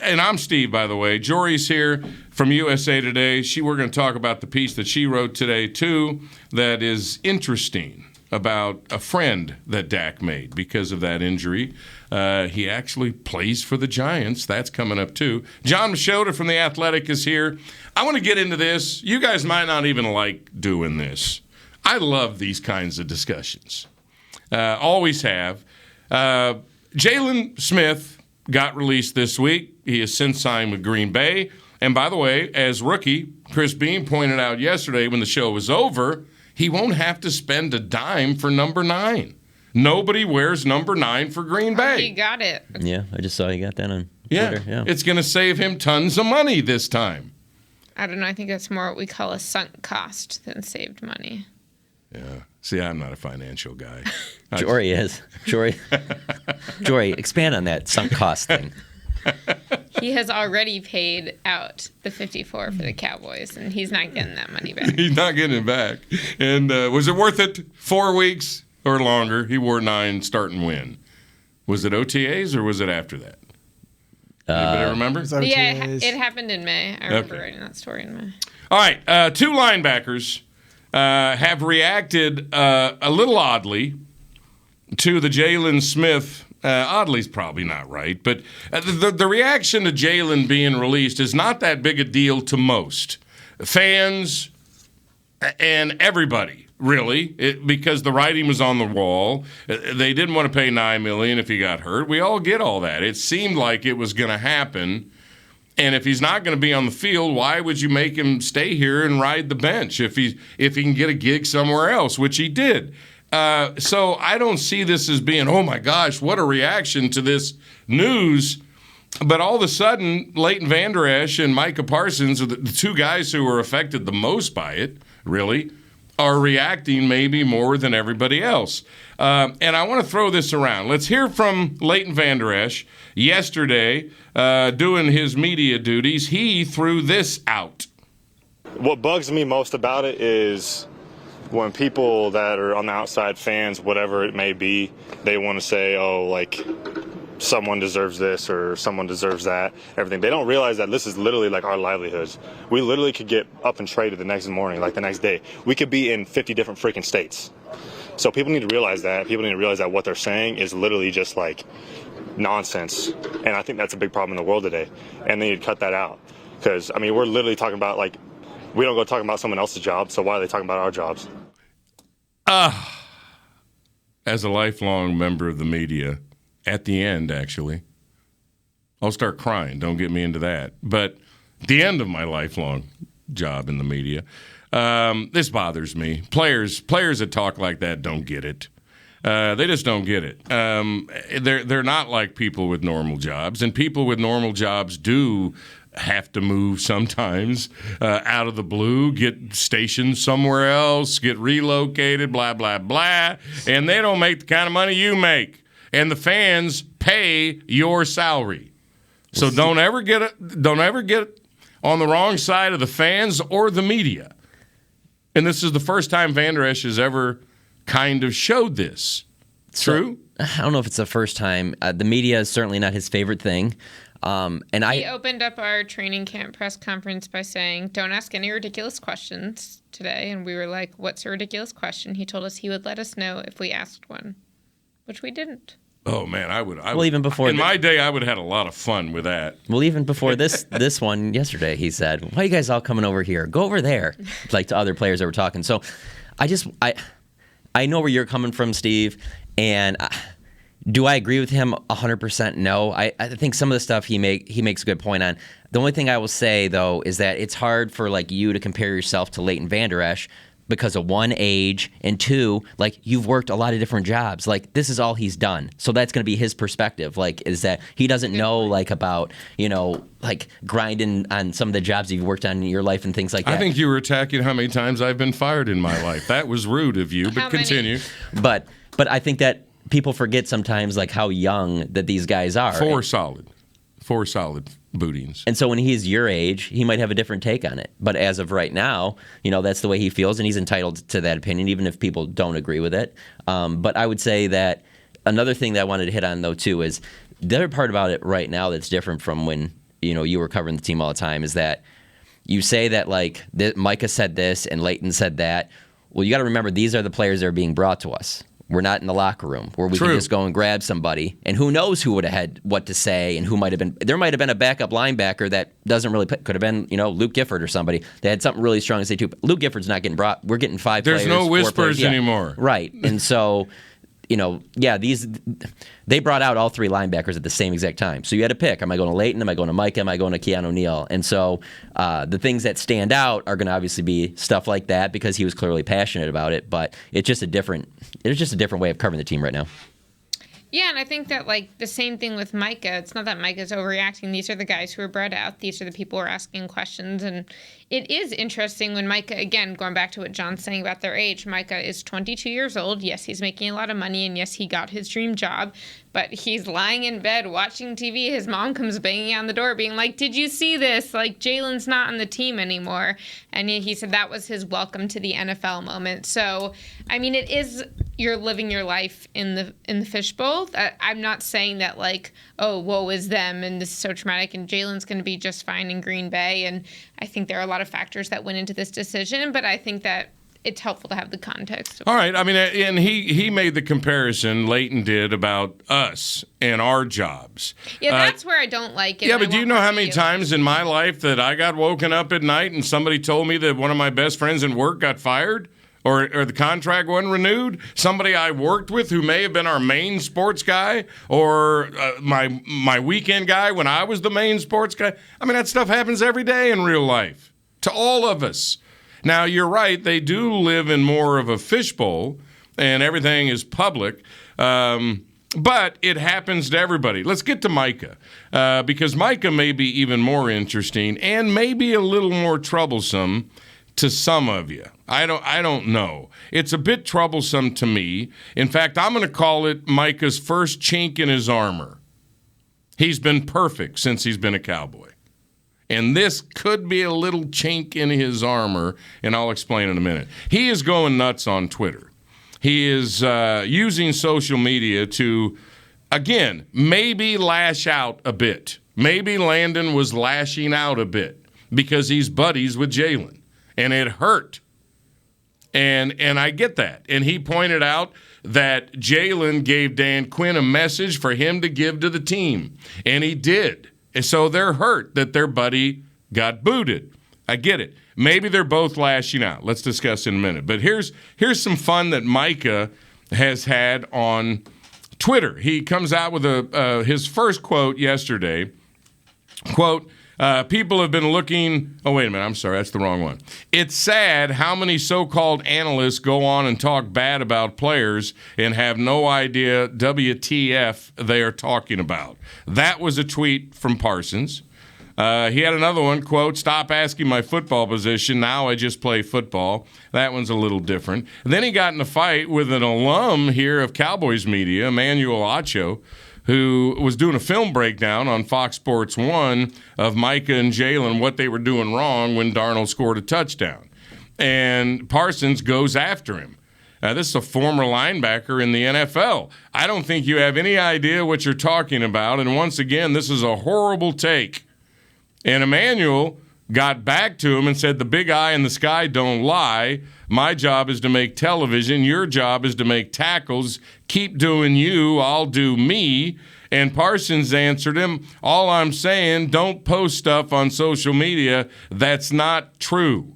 S4: and I'm Steve, by the way. Jori's here from USA Today. We're going to talk about the piece that she wrote today, too, that is interesting about a friend that Dak made because of that injury. He actually plays for the Giants. That's coming up, too. John Machota from The Athletic is here. I want to get into this. You guys might not even like doing this. I love these kinds of discussions. Always have. Jalen Smith got released this week. He has since signed with Green Bay. And by the way, as rookie, Chris Beam pointed out yesterday when the show was over, he won't have to spend a dime for number 9. Nobody wears number 9 for Green Bay.
S5: He got it.
S6: Yeah, I just saw you got that on Twitter. Yeah.
S4: It's going to save him tons of money this time.
S5: I don't know. I think that's more what we call a sunk cost than saved money.
S4: Yeah. See, I'm not a financial guy.
S6: Jori is. Jori, expand on that sunk cost thing.
S5: He has already paid out the 54 for the Cowboys, and he's not getting that money back.
S4: He's not getting it back. And was it worth it? 4 weeks or longer? He wore 9 start and win. Was it OTAs or was it after that? Anybody remember?
S5: Yeah, it happened in May. I remember writing that story in May.
S4: All right, 2 linebackers have reacted a little oddly to the Jalen Smith. Oddly's probably not right, but the reaction to Jalen being released is not that big a deal to most fans and everybody, really, because the writing was on the wall. They didn't want to pay $9 million if he got hurt. We all get all that. It seemed like it was going to happen. And if he's not going to be on the field, why would you make him stay here and ride the bench if he can get a gig somewhere else, which he did? So I don't see this as being, oh my gosh, what a reaction to this news. But all of a sudden, Leighton Vander Esch and Micah Parsons, the 2 guys who were affected the most by it, really, are reacting maybe more than everybody else. And I want to throw this around. Let's hear from Leighton Vander Esch. Yesterday, doing his media duties, he threw this out.
S14: What bugs me most about it is when people that are on the outside, fans, whatever it may be, they want to say, oh, like, someone deserves this or someone deserves that, everything. They don't realize that this is literally like our livelihoods. We literally could get up and traded the next morning, like the next day. We could be in 50 different freaking states. So people need to realize that. People need to realize that what they're saying is literally just like nonsense. And I think that's a big problem in the world today. And they need to cut that out. Because, I mean, we're literally talking about, like, we don't go talking about someone else's job, so why are they talking about our jobs?
S4: As a lifelong member of the media, at the end, actually, I'll start crying. Don't get me into that. But at the end of my lifelong job in the media, this bothers me. Players that talk like that don't get it. They just don't get it. They're not like people with normal jobs, and people with normal jobs do have to move sometimes out of the blue, get stationed somewhere else, get relocated, blah, blah, blah, and they don't make the kind of money you make. And the fans pay your salary. So don't ever get on the wrong side of the fans or the media. And this is the first time Vander Esch has ever kind of showed this. True?
S6: I don't know if it's the first time. The media is certainly not his favorite thing.
S5: He opened up our training camp press conference by saying, don't ask any ridiculous questions today. And we were like, what's a ridiculous question? He told us he would let us know if we asked one, which we didn't.
S4: Oh, man, I would.
S6: Even before
S4: my day, I would have had a lot of fun with that.
S6: Well, even before this one yesterday, he said, why are you guys all coming over here? Go over there, like to other players that were talking. So I know where you're coming from, Steve, and do I agree with him 100%? No. I think some of the stuff he makes a good point on. The only thing I will say, though, is that it's hard for like you to compare yourself to Leighton Vander Esch because of 1, age, and 2, like you've worked a lot of different jobs. Like this is all he's done. So that's going to be his perspective. Like is that he doesn't know like about, like grinding on some of the jobs you've worked on in your life and things like that.
S4: I think you were attacking how many times I've been fired in my life. That was rude of you, but continue.
S6: But I think that people forget sometimes like how young that these guys are.
S4: 4 solid bootings.
S6: And so when he's your age, he might have a different take on it. But as of right now, that's the way he feels, and he's entitled to that opinion, even if people don't agree with it. But I would say that another thing that I wanted to hit on, though, too, is the other part about it right now that's different from when you were covering the team all the time is that you say that, like, Micah said this and Leighton said that. Well, you got to remember, these are the players that are being brought to us. We're not in the locker room where we can just go and grab somebody. And who knows who would have had what to say and who might have been. There might have been a backup linebacker that doesn't really could have been, Luke Gifford or somebody that had something really strong to say too. But Luke Gifford's not getting brought. We're getting 5 players.
S4: There's no
S6: 4
S4: whispers
S6: players.
S4: anymore.
S6: Right. And so, they brought out all 3 linebackers at the same exact time. So you had to pick. Am I going to Leighton? Am I going to Micah? Am I going to Keanu Neal? And so the things that stand out are going to obviously be stuff like that because he was clearly passionate about it. But it's just a different way of covering the team right now.
S5: Yeah, and I think that, like, the same thing with Micah. It's not that Micah's overreacting. These are the guys who are bred out. These are the people who are asking questions. And it is interesting when Micah, again, going back to what John's saying about their age, Micah is 22 years old. Yes, he's making a lot of money, and yes, he got his dream job. But he's lying in bed watching TV. His mom comes banging on the door being like, did you see this? Like, Jalen's not on the team anymore. And he said that was his welcome to the NFL moment. So, I mean, it is, you're living your life in the fishbowl. I'm not saying that, like, oh, woe is them and this is so traumatic and Jalen's going to be just fine in Green Bay. And I think there are a lot of factors that went into this decision, but I think that it's helpful to have the context.
S4: All right. I mean, and he made the comparison, Leighton did, about us and our jobs.
S5: Yeah, that's where I don't like it.
S4: Yeah, but do you know how many times in my life that I got woken up at night and somebody told me that one of my best friends in work got fired? Or the contract wasn't renewed? Somebody I worked with who may have been our main sports guy or my weekend guy when I was the main sports guy. I mean, that stuff happens every day in real life to all of us. Now, you're right. They do live in more of a fishbowl, and everything is public. But it happens to everybody. Let's get to Micah, because Micah may be even more interesting and maybe a little more troublesome to some of you. I don't know. It's a bit troublesome to me. In fact, I'm going to call it Micah's first chink in his armor. He's been perfect since he's been a Cowboy. And this could be a little chink in his armor, and I'll explain in a minute. He is going nuts on Twitter. He is using social media to, again, maybe lash out a bit. Maybe Landon was lashing out a bit because he's buddies with Jalen, and it hurt. And I get that. And he pointed out that Jalen gave Dan Quinn a message for him to give to the team, and he did. And so they're hurt that their buddy got booted. I get it. Maybe they're both lashing out. Let's discuss in a minute. But here's some fun that Micah has had on Twitter. He comes out with his first quote yesterday. Quote, people have been looking – oh, wait a minute. I'm sorry. That's the wrong one. It's sad how many so-called analysts go on and talk bad about players and have no idea WTF they are talking about. That was a tweet from Parsons. He had another one, quote, stop asking my football position. Now I just play football. That one's a little different. And then he got in a fight with an alum here of Cowboys media, Emmanuel Acho, who was doing a film breakdown on Fox Sports 1 of Micah and Jalen, what they were doing wrong when Darnold scored a touchdown. And Parsons goes after him. This is a former linebacker in the NFL. I don't think you have any idea what you're talking about. And once again, this is a horrible take. And Emmanuel got back to him and said, the big eye in the sky don't lie. My job is to make television. Your job is to make tackles. Keep doing you. I'll do me. And Parsons answered him, all I'm saying, don't post stuff on social media that's not true.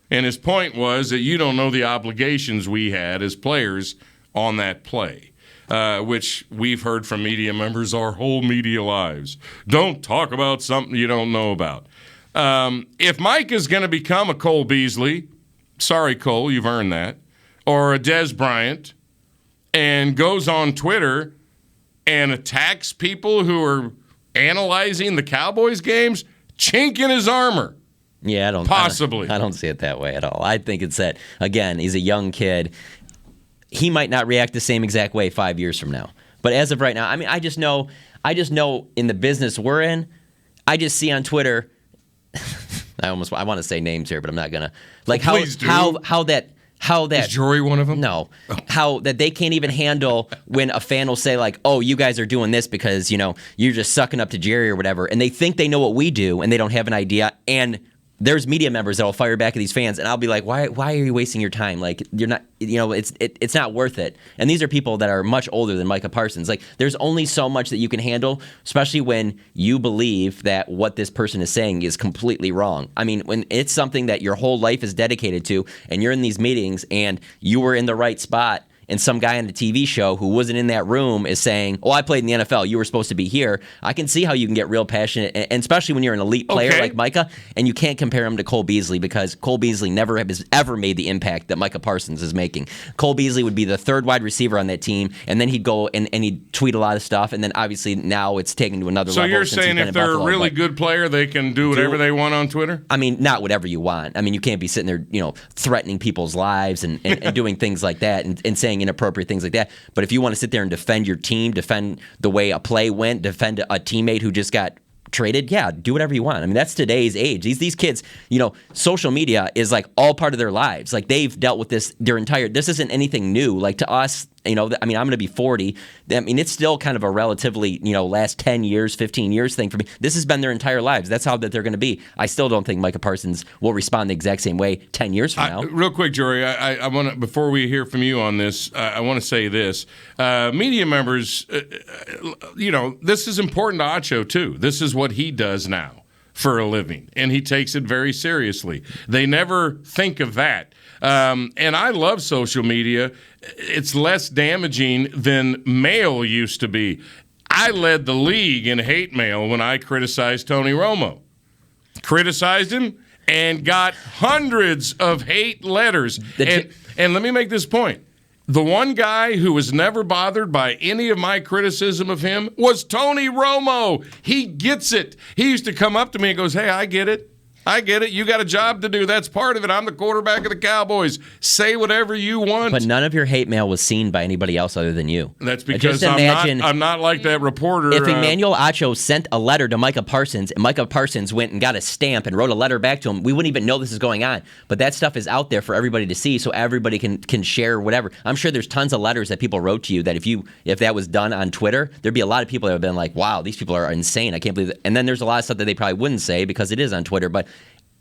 S4: And his point was that you don't know the obligations we had as players on that play. Which we've heard from media members our whole media lives. Don't talk about something you don't know about. If Mike is going to become a Cole Beasley, sorry, Cole, you've earned that, or a Des Bryant, and goes on Twitter and attacks people who are analyzing the Cowboys games, chink in his armor.
S6: Yeah, I don't see it that way at all. I think it's that, again, he's a young kid. He might not react the same exact way 5 years from now. But as of right now, I mean, I just know in the business we're in, I just see on Twitter. I want to say names here, but I'm not gonna. Like
S4: please do.
S6: how that.
S4: Is Jori one of them?
S6: No. How that they can't even handle when a fan will say, like, oh, you guys are doing this because, you're just sucking up to Jerry or whatever. And they think they know what we do and they don't have an idea. And there's media members that will fire back at these fans. And I'll be like, why are you wasting your time? Like, you're not, it's not worth it. And these are people that are much older than Micah Parsons. Like, there's only so much that you can handle, especially when you believe that what this person is saying is completely wrong. I mean, when it's something that your whole life is dedicated to and you're in these meetings and you were in the right spot and some guy on the TV show who wasn't in that room is saying, oh, I played in the NFL, you were supposed to be here, I can see how you can get real passionate, and especially when you're an elite player like Micah, and you can't compare him to Cole Beasley because Cole Beasley never has ever made the impact that Micah Parsons is making. Cole Beasley would be the third wide receiver on that team, and then he'd go and he'd tweet a lot of stuff, and then obviously now it's taken to another level.
S4: So you're saying if they're a really good player, they can do whatever they want on Twitter?
S6: I mean, not whatever you want. I mean, you can't be sitting there, threatening people's lives and doing things like that and saying inappropriate things like that. But if you want to sit there and defend your team, defend the way a play went, defend a teammate who just got traded, yeah, do whatever you want. I mean, that's today's age. These kids, social media is like all part of their lives. Like they've dealt with this their entire. This isn't anything new. Like to us, I mean, I'm going to be 40. I mean, it's still kind of a relatively, last 10 years, 15 years thing for me. This has been their entire lives. That's how that they're going to be. I still don't think Micah Parsons will respond the exact same way 10 years from now.
S4: Real quick, Jori, I want to, before we hear from you on this, I want to say this. Media members, this is important to Acho, too. This is what he does now for a living, and he takes it very seriously. They never think of that. And I love social media. It's less damaging than mail used to be. I led the league in hate mail when I criticized Tony Romo. Criticized him and got hundreds of hate letters. And let me make this point. The one guy who was never bothered by any of my criticism of him was Tony Romo. He gets it. He used to come up to me and goes, hey, I get it. I get it. You got a job to do. That's part of it. I'm the quarterback of the Cowboys. Say whatever you want.
S6: But none of your hate mail was seen by anybody else other than you.
S4: That's because I'm not like that reporter.
S6: If Emmanuel Acho sent a letter to Micah Parsons and Micah Parsons went and got a stamp and wrote a letter back to him, we wouldn't even know this is going on. But that stuff is out there for everybody to see, so everybody can share whatever. I'm sure there's tons of letters that people wrote to you that if that was done on Twitter, there'd be a lot of people that would have been like, wow, these people are insane. I can't believe that. And then there's a lot of stuff that they probably wouldn't say because it is on Twitter. But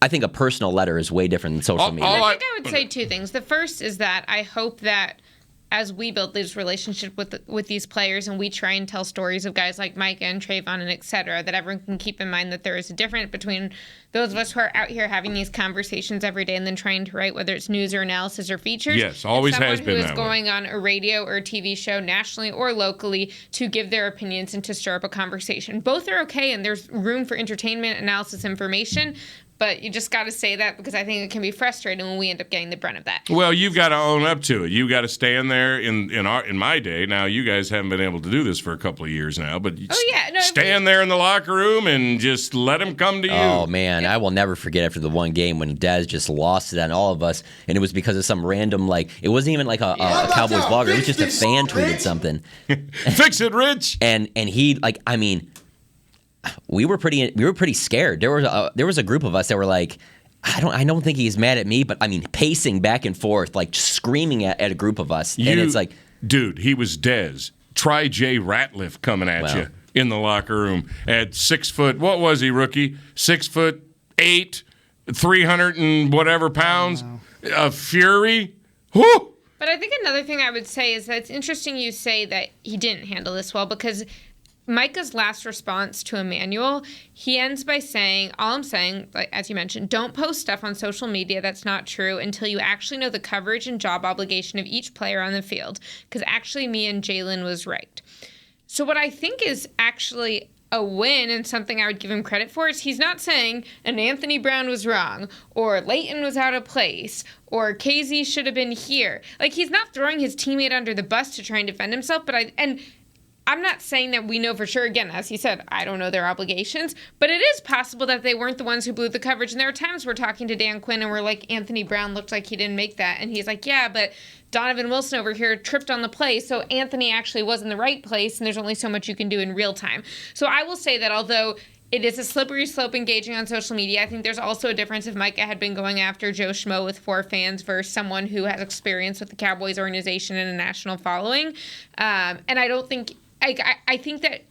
S6: I think a personal letter is way different than social media.
S5: I think I would say two things. The first is that I hope that as we build this relationship with these players and we try and tell stories of guys like Micah and Trayvon and et cetera, that everyone can keep in mind that there is a difference between those of us who are out here having these conversations every day and then trying to write, whether it's news or analysis or features.
S4: Yes, always has been that way.
S5: Someone who is going on a radio or a TV show nationally or locally to give their opinions and to stir up a conversation. Both are okay, and there's room for entertainment, analysis, information. But you just got to say that because I think it can be frustrating when we end up getting the brunt of that.
S4: Well, you've got to own up to it. You've got to stand there in my day. Now, you guys haven't been able to do this for a couple of years now, but stand there in the locker room and just let them come to you.
S6: Oh, man, I will never forget after the one game when Dez just lost it on all of us, and it was because of some random, it wasn't even like a Cowboys blogger. It was just a fan tweeted something.
S4: Fix it, Rich!
S6: And he, we were pretty scared. There was a group of us that were like, I don't think he's mad at me, but I mean pacing back and forth, like screaming at a group of us. And it's like,
S4: dude, he was Dez. Try Jay Ratliff coming at you in the locker room at 6 foot. What was he, rookie? 6'8", 300 and whatever pounds. A fury. Whoo!
S5: But I think another thing I would say is that it's interesting you say that he didn't handle this well because Micah's last response to Emmanuel, he ends by saying, all I'm saying, as you mentioned, don't post stuff on social media that's not true until you actually know the coverage and job obligation of each player on the field, because actually me and Jalen was right. So what I think is actually a win and something I would give him credit for is he's not saying an Anthony Brown was wrong or Leighton was out of place or KZ should have been here. He's not throwing his teammate under the bus to try and defend himself, but I'm not saying that we know for sure. Again, as he said, I don't know their obligations, but it is possible that they weren't the ones who blew the coverage. And there are times we're talking to Dan Quinn and we're like, Anthony Brown looked like he didn't make that. And he's like, yeah, but Donovan Wilson over here tripped on the play. So Anthony actually was in the right place. And there's only so much you can do in real time. So I will say that although it is a slippery slope engaging on social media. I think there's also a difference if Micah had been going after Joe Schmo with 4 fans versus someone who has experience with the Cowboys organization and a national following. And I don't think I think that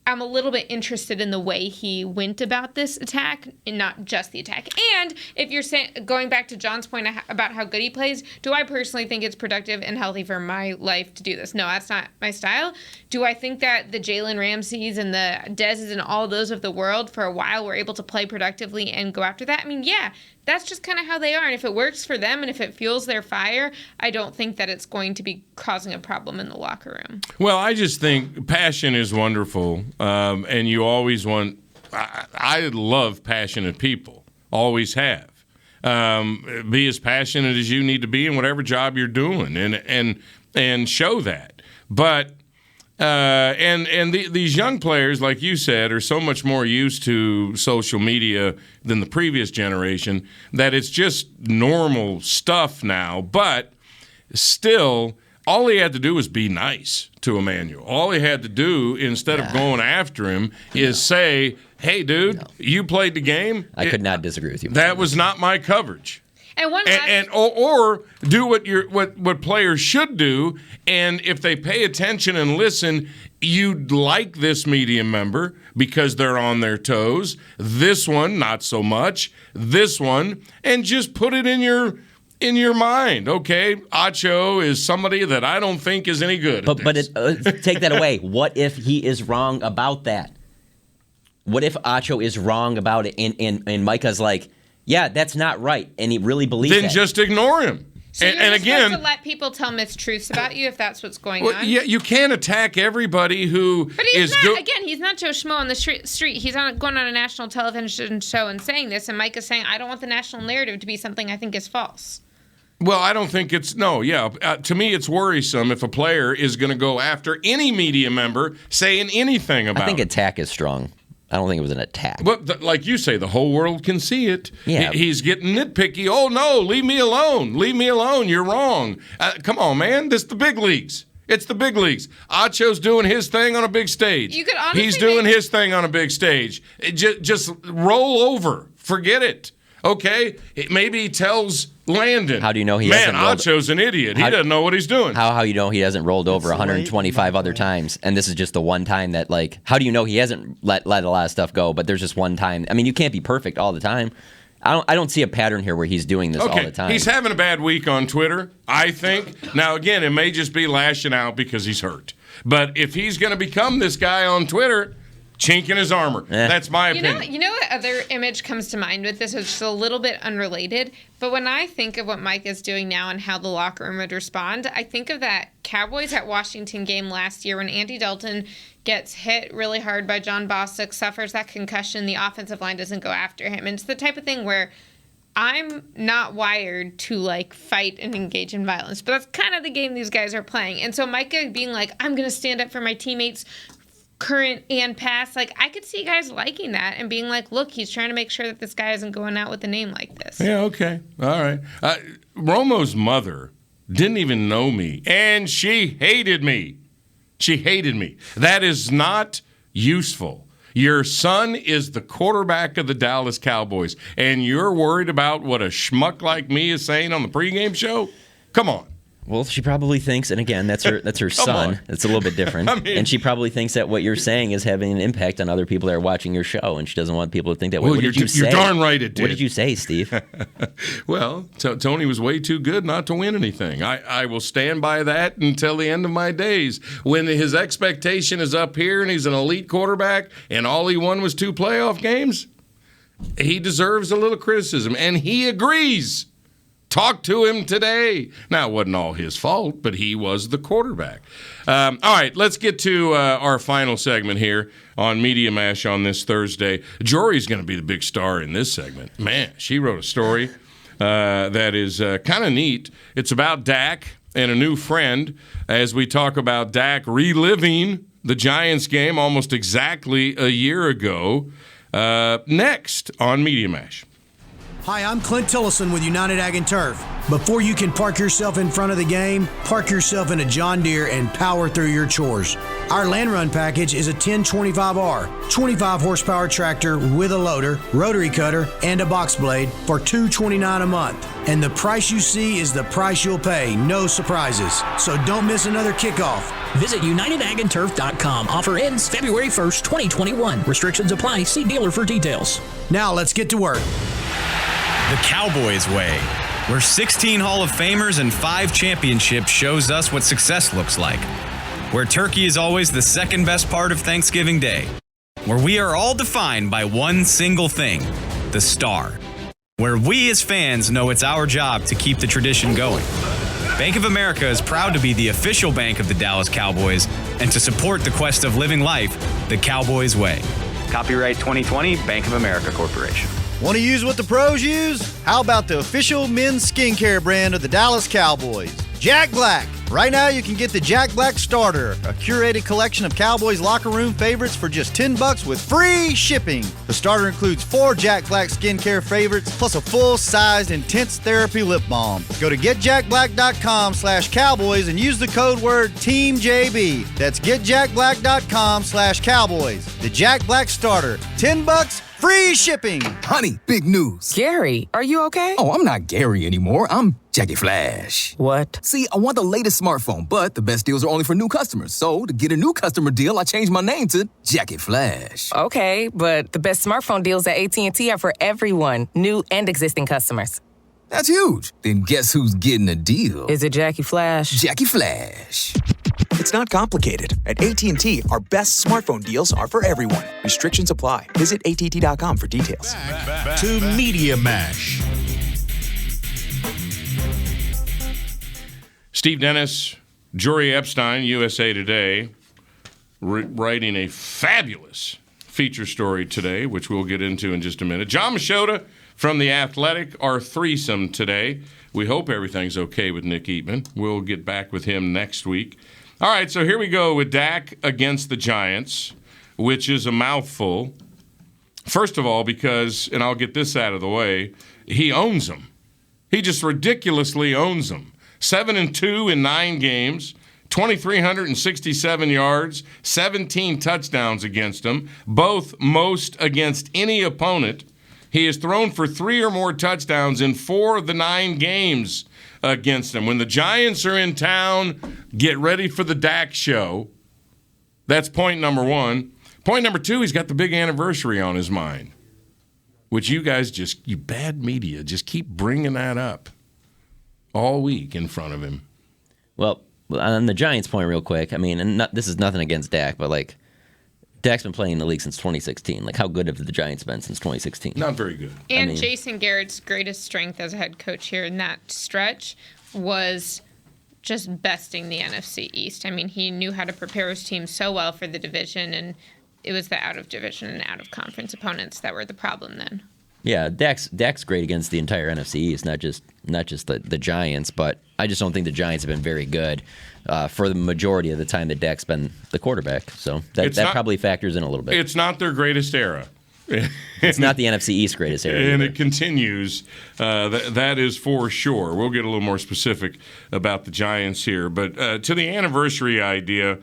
S5: I'm a little bit interested in the way he went about this attack and not just the attack. And if you're going back to John's point about how good he plays, do I personally think it's productive and healthy for my life to do this? No, that's not my style. Do I think that the Jalen Ramseys and the Dezes and all those of the world for a while were able to play productively and go after that? I mean, yeah, that's just kind of how they are. And if it works for them and if it fuels their fire, I don't think that it's going to be causing a problem in the locker room.
S4: Well, I just think passion is wonderful. And you always want – I love passionate people, always have. Be as passionate as you need to be in whatever job you're doing and show that. But these young players, like you said, are so much more used to social media than the previous generation that it's just normal stuff now. But still, all he had to do was be nice to Emmanuel. All he had to do, instead of going after him, is say, hey, dude, you played the game.
S6: I could not disagree with you.
S4: That was not my coverage.
S5: And
S4: or do what players should do, and if they pay attention and listen, you'd like this media member because they're on their toes. This one, not so much. This one, and just put it in your mind. Okay, Acho is somebody that I don't think is any good.
S6: But take that away. What if he is wrong about that? What if Acho is wrong about it, and Micah's like, yeah, that's not right, and he really believes that.
S4: Then just ignore him.
S5: So you're just supposed to let people tell mistruths about you if that's what's going on?
S4: Yeah, you can't attack everybody who
S5: But he's not Joe Schmo on the street. He's not going on a national television show and saying this, and Mike is saying, I don't want the national narrative to be something I think is false.
S4: Well, I don't think it's – no, yeah. To me, it's worrisome if a player is going to go after any media member saying anything about it.
S6: I think attack is strong. I don't think it was an attack.
S4: But like you say, the whole world can see it.
S6: Yeah.
S4: He's getting nitpicky. Oh, no, leave me alone. Leave me alone. You're wrong. Come on, man. This is the big leagues. It's the big leagues. Acho's doing his thing on a big stage.
S5: You could honestly
S4: He's doing his thing on a big stage. Just roll over. Forget it. Okay? Maybe he tells Landon.
S6: How do you know he
S4: hasn't
S6: rolled?
S4: Acho's an idiot. He doesn't know what he's doing.
S6: How you know he hasn't rolled over 125 other times, and this is just the one time that, like, how do you know he hasn't let a lot of stuff go, but there's just one time? I mean, you can't be perfect all the time. I don't see a pattern here where he's doing this all the time.
S4: He's having a bad week on Twitter, I think. Now, again, it may just be lashing out because he's hurt. But if he's going to become this guy on Twitter, chink in his armor. That's my opinion.
S5: You know what other image comes to mind with this? It's just a little bit unrelated. But when I think of what Mike is doing now and how the locker room would respond, I think of that Cowboys at Washington game last year when Andy Dalton gets hit really hard by John Bostic, suffers that concussion, the offensive line doesn't go after him. And it's the type of thing where I'm not wired to, like, fight and engage in violence. But that's kind of the game these guys are playing. And so Micah being like, I'm going to stand up for my teammates, current and past, like, I could see guys liking that and being like, look, he's trying to make sure that this guy isn't going out with a name like this.
S4: Yeah, okay. All right. Romo's mother didn't even know me, and she hated me. She hated me. That is not useful. Your son is the quarterback of the Dallas Cowboys, and you're worried about what a schmuck like me is saying on the pregame show? Come on.
S6: Well, she probably thinks, and again, that's her son. It's a little bit different. And she probably thinks that what you're saying is having an impact on other people that are watching your show, and she doesn't want people to think that way.
S4: Well, you're darn right it did.
S6: What did you say, Steve?
S4: Well, Tony was way too good not to win anything. I will stand by that until the end of my days. When his expectation is up here and he's an elite quarterback and all he won was 2 playoff games, he deserves a little criticism, and he agrees. Talk to him today. Now, it wasn't all his fault, but he was the quarterback. All right, let's get to our final segment here on Media Mash on this Thursday. Jori's going to be the big star in this segment. Man, she wrote a story that is kind of neat. It's about Dak and a new friend as we talk about Dak reliving the Giants game almost exactly a year ago. Next on Media Mash.
S15: Hi, I'm Clint Tillison with United Ag and Turf. Before you can park yourself in front of the game, park yourself in a John Deere and power through your chores. Our Land Run package is a 1025R, 25 horsepower tractor with a loader, rotary cutter, and a box blade for $229 a month. And the price you see is the price you'll pay. No surprises. So don't miss another kickoff.
S16: Visit UnitedAgAndTurf.com. Offer ends February 1st, 2021. Restrictions apply. See dealer for details.
S15: Now let's get to work.
S17: The Cowboys way, where 16 Hall of Famers and 5 championships shows us what success looks like. Where turkey is always the second best part of Thanksgiving Day. Where we are all defined by one single thing, the star. Where we as fans know it's our job to keep the tradition going. Bank of America is proud to be the official bank of the Dallas Cowboys and to support the quest of living life the Cowboys way.
S18: Copyright 2020, Bank of America Corporation.
S19: Want to use what the pros use? How about the official men's skincare brand of the Dallas Cowboys, Jack Black? Right now, you can get the Jack Black Starter, a curated collection of Cowboys locker room favorites for just $10 with free shipping. The starter includes 4 Jack Black skincare favorites, plus a full-sized intense therapy lip balm. Go to getjackblack.com/Cowboys and use the code word TEAMJB. That's getjackblack.com/Cowboys. The Jack Black Starter, $10, free shipping.
S2: Honey, big news.
S8: Gary, are you okay?
S2: Oh, I'm not Gary anymore. I'm Jackie Flash.
S8: What?
S2: See, I want the latest smartphone, but the best deals are only for new customers. So, to get a new customer deal, I changed my name to Jackie Flash.
S8: Okay, but the best smartphone deals at AT&T are for everyone, new and existing customers.
S2: That's huge. Then guess who's getting a deal?
S8: Is it Jackie Flash?
S2: Jackie Flash.
S9: It's not complicated. At AT&T, our best smartphone deals are for everyone. Restrictions apply. Visit att.com for details.
S1: Back to Media Mash.
S4: Steve Dennis, Jori Epstein, USA Today, writing a fabulous feature story today, which we'll get into in just a minute. John Machota from The Athletic, our threesome today. We hope everything's okay with Nick Eatman. We'll get back with him next week. All right, so here we go with Dak against the Giants, which is a mouthful. First of all, because, and I'll get this out of the way, he owns them. He just ridiculously owns them. 7-2 in 9 games, 2,367 yards, 17 touchdowns against them, both most against any opponent. He has thrown for 3 or more touchdowns in 4 of the 9 games against them. When the Giants are in town, get ready for the Dak show. That's point number 1. Point number 2, he's got the big anniversary on his mind, which you guys just, you bad media, just keep bringing that up all week in front of him.
S6: Well, on the Giants point real quick, I mean, and this is nothing against Dak, but, like, Dak's been playing in the league since 2016. Like, how good have the Giants been since 2016?
S4: Not very good.
S5: And Jason Garrett's greatest strength as a head coach here in that stretch was just besting the NFC East. I mean, he knew how to prepare his team so well for the division, and it was the out-of-division and out-of-conference opponents that were the problem then.
S6: Yeah, Dak's great against the entire NFC East, not just the Giants, but I just don't think the Giants have been very good for the majority of the time that Dak's been the quarterback. So that probably factors in a little bit.
S4: It's not their greatest era.
S6: It's not the NFC East greatest era.
S4: And
S6: either.
S4: it continues. That is for sure. We'll get a little more specific about the Giants here. But to the anniversary idea,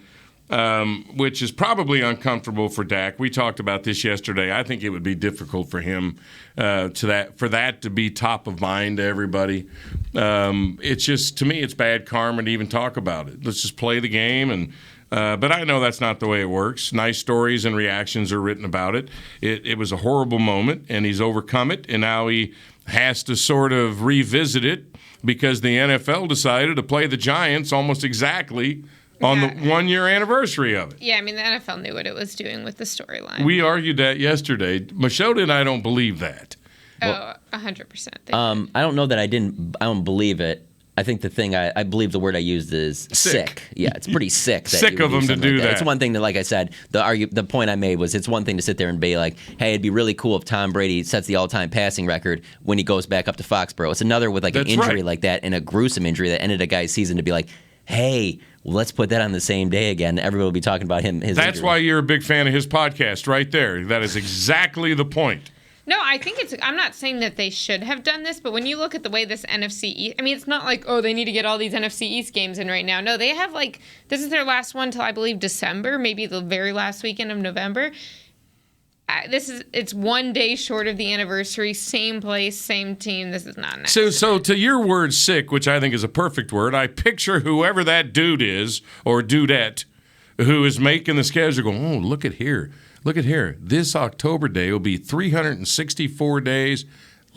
S4: which is probably uncomfortable for Dak. We talked about this yesterday. I think it would be difficult for him for that to be top of mind to everybody. It's just, to me, it's bad karma to even talk about it. Let's just play the game. And but I know that's not the way it works. Nice stories and reactions are written about it. It was a horrible moment, and he's overcome it, and now he has to sort of revisit it because the NFL decided to play the Giants almost exactly on the 1-year anniversary of it.
S5: Yeah, I mean, the NFL knew what it was doing with the storyline.
S4: We argued that yesterday. Machota and I don't believe that.
S5: Oh, 100%.
S6: I don't know that I don't believe it. I think the thing I believe the word I used is sick. Yeah, it's pretty sick.
S4: Sick of them to do that.
S6: It's one thing that, like I said, the point I made was it's one thing to sit there and be like, hey, it'd be really cool if Tom Brady sets the all-time passing record when he goes back up to Foxborough. It's another with like an injury like that and a gruesome injury that ended a guy's season to be like, hey, let's put that on the same day again. Everybody will be talking about his
S4: That's
S6: injury.
S4: why you're a big fan of his podcast right there. That is exactly the point.
S5: No, I think I'm not saying that they should have done this, but when you look at the way this NFC East, I mean, it's not like, oh, they need to get all these NFC East games in right now. No, they have this is their last one till I believe December, maybe the very last weekend of November. It's 1 day short of the anniversary, same place, same team. This is not an accident.
S4: So to your word sick, which I think is a perfect word, I picture whoever that dude is or dudette who is making the schedule going, oh, look at here. Look at here. This October day will be 364 days.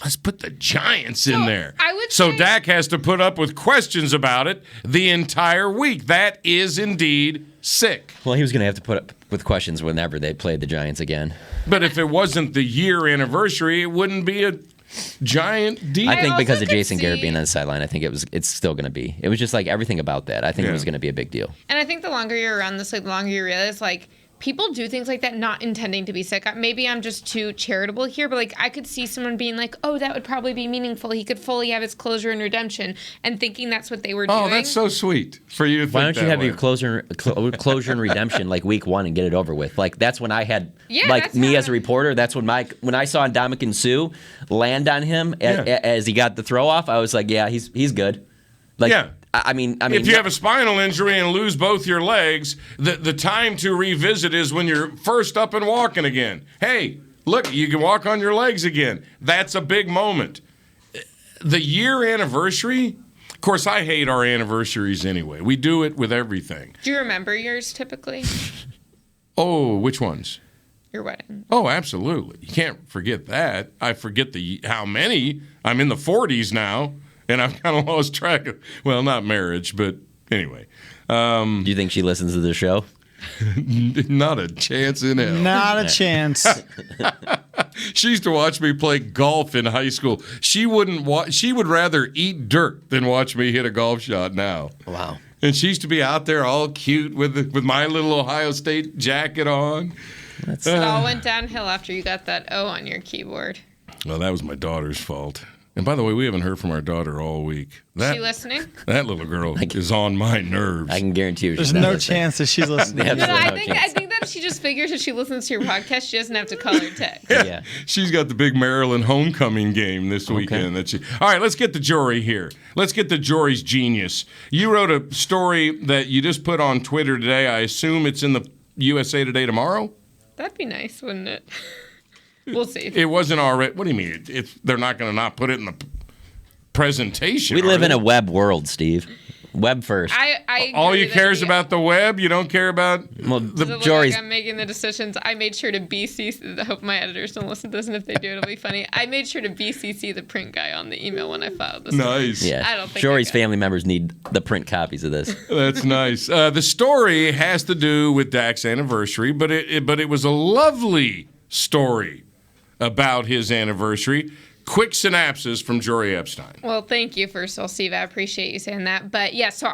S4: Let's put the Giants in there. So Dak has to put up with questions about it the entire week. That is indeed sick.
S6: Well, he was going to have to put up with questions whenever they played the Giants again.
S4: But if it wasn't the year anniversary, it wouldn't be a giant deal.
S6: I think because of Jason Garrett being on the sideline, I think it's still going to be. It was just like everything about that. I think it was going to be a big deal.
S5: And I think the longer you're around this, the longer you realize, people do things like that not intending to be sick. Maybe I'm just too charitable here, but I could see someone being like, oh, that would probably be meaningful. He could fully have his closure and redemption, and thinking that's what they were doing.
S4: Oh, that's so sweet for you to think.
S6: Why don't you have
S4: way.
S6: your closure and redemption week 1 and get it over with? That's when I had as a reporter. That's when I saw Ndamukong Suh land on him as he got the throw off. I was like, yeah, he's good. I mean,
S4: if you have a spinal injury and lose both your legs, the time to revisit is when you're first up and walking again. Hey, look, you can walk on your legs again. That's a big moment. The year anniversary, of course, I hate our anniversaries anyway. We do it with everything.
S5: Do you remember yours typically?
S4: Oh, which ones?
S5: Your wedding.
S4: Oh, absolutely. You can't forget that. I forget how many. I'm in the 40s now. And I've kind of lost track of, well, not marriage, but anyway.
S6: Do you think she listens to the show?
S4: Not a chance in hell.
S7: Not a chance.
S4: She used to watch me play golf in high school. She would rather eat dirt than watch me hit a golf shot now.
S6: Wow.
S4: And she used to be out there all cute with my little Ohio State jacket on.
S5: It all went downhill after you got that O on your keyboard.
S4: Well, that was my daughter's fault. And by the way, we haven't heard from our daughter all week.
S5: Is she listening?
S4: That little girl is on my nerves.
S6: I can guarantee you
S7: there's no chance that she's listening.
S5: I think that she just figures if she listens to your podcast, she doesn't have to call or text.
S6: Yeah.
S4: She's got the big Maryland homecoming game this weekend. All right, let's get to Jori here. Let's get to Jori's genius. You wrote a story that you just put on Twitter today. I assume it's in the USA Today tomorrow?
S5: That'd be nice, wouldn't it? We'll see.
S4: It wasn't already. What do you mean? They're not going to not put it in the presentation.
S6: We live in a web world, Steve. Web first.
S5: I
S4: all you care is about the web. You don't care about
S6: Jori's.
S5: I'm making the decisions. I made sure to BCC. I hope my editors don't listen to this, and if they do, it'll be funny. I made sure to BCC the print guy on the email when I filed this.
S4: Nice.
S6: Yeah.
S5: I don't think
S6: Jori's family members need the print copies of this.
S4: That's nice. The story has to do with Dak's anniversary, but it was a lovely story about his anniversary. Quick synopsis from Jori Epstein.
S5: Well, thank you, first of all, Steve. I appreciate you saying that. But yeah, so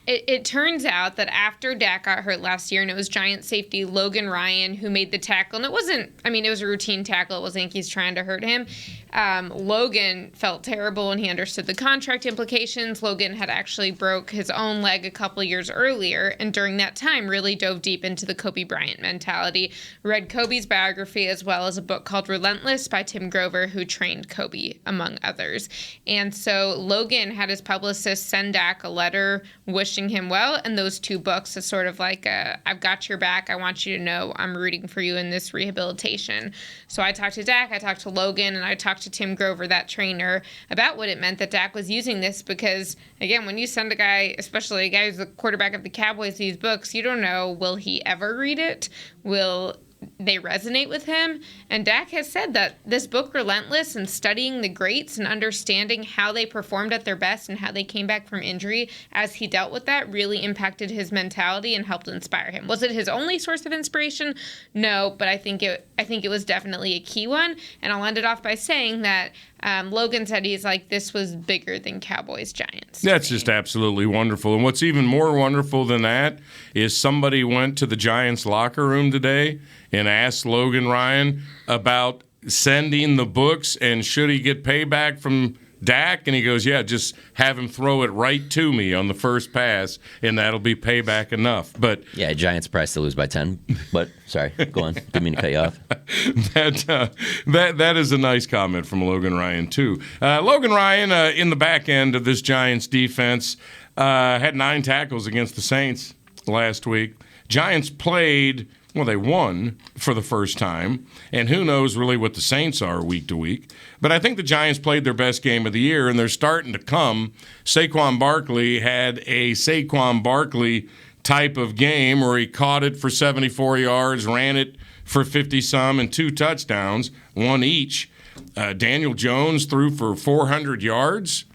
S5: it turns out that after Dak got hurt last year, and it was Giants safety Logan Ryan who made the tackle, and it was a routine tackle. It wasn't like he's trying to hurt him. Logan felt terrible, and he understood the contract implications. Logan had actually broke his own leg a couple years earlier, and during that time really dove deep into the Kobe Bryant mentality. Read Kobe's biography as well as a book called Relentless by Tim Grover, who trained Kobe, among others. And so Logan had his publicist send Dak a letter wishing him well, and those two books is sort of like I've got your back. I want you to know I'm rooting for you in this rehabilitation. So I talked to Dak, I talked to Logan, and I talked to Tim Grover, that trainer, about what it meant that Dak was using this, because again, when you send a guy, especially a guy who's the quarterback of the Cowboys, these books, you don't know, will he ever read it? Will they resonate with him? And Dak has said that this book, Relentless, and studying the greats and understanding how they performed at their best and how they came back from injury as he dealt with that, really impacted his mentality and helped inspire him. Was it his only source of inspiration? No, but I think it was definitely a key one. And I'll end it off by saying that Logan said he's like, this was bigger than Cowboys Giants.
S4: That's just absolutely wonderful. And what's even more wonderful than that is somebody went to the Giants locker room today and asked Logan Ryan about sending the books and should he get payback from Dak? And he goes, yeah, just have him throw it right to me on the first pass, and that'll be payback enough. But
S6: yeah, Giants price to lose by 10. But sorry, go on. Didn't mean to cut you off.
S4: That is a nice comment from Logan Ryan, too. Logan Ryan, in the back end of this Giants defense, had 9 tackles against the Saints last week. Giants played, well, they won for the first time, and who knows really what the Saints are week to week. But I think the Giants played their best game of the year, and they're starting to come. Saquon Barkley had a Saquon Barkley type of game where he caught it for 74 yards, ran it for 50-some, and 2 touchdowns, 1 each. Daniel Jones threw for 400 yards.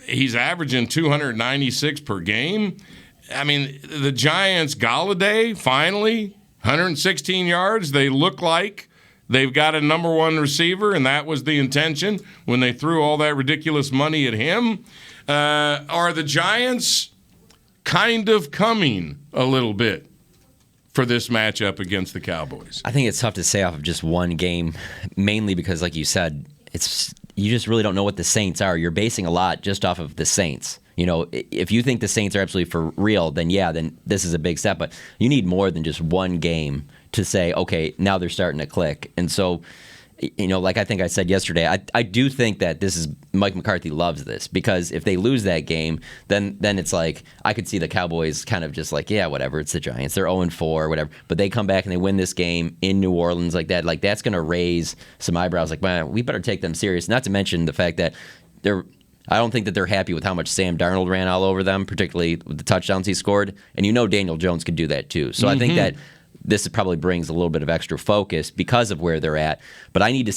S4: He's averaging 296 per game. I mean, the Giants, Galladay, finally, 116 yards. They look like they've got a number 1 receiver, and that was the intention when they threw all that ridiculous money at him. Are the Giants kind of coming a little bit for this matchup against the Cowboys?
S6: I think it's tough to say off of just one game, mainly because, like you said, you just really don't know what the Saints are. You're basing a lot just off of the Saints. You know, if you think the Saints are absolutely for real, then this is a big step. But you need more than just one game to say, okay, now they're starting to click. And so, you know, like I think I said yesterday, I do think that this is Mike McCarthy loves this, because if they lose that game, then it's like I could see the Cowboys kind of just like, yeah, whatever, it's the Giants. They're 0-4 or whatever. But they come back and they win this game in New Orleans like that. Like, that's going to raise some eyebrows. Like, man, we better take them serious. Not to mention the fact that I don't think that they're happy with how much Sam Darnold ran all over them, particularly with the touchdowns he scored. And you know Daniel Jones could do that too. So I think that this probably brings a little bit of extra focus because of where they're at. But I need to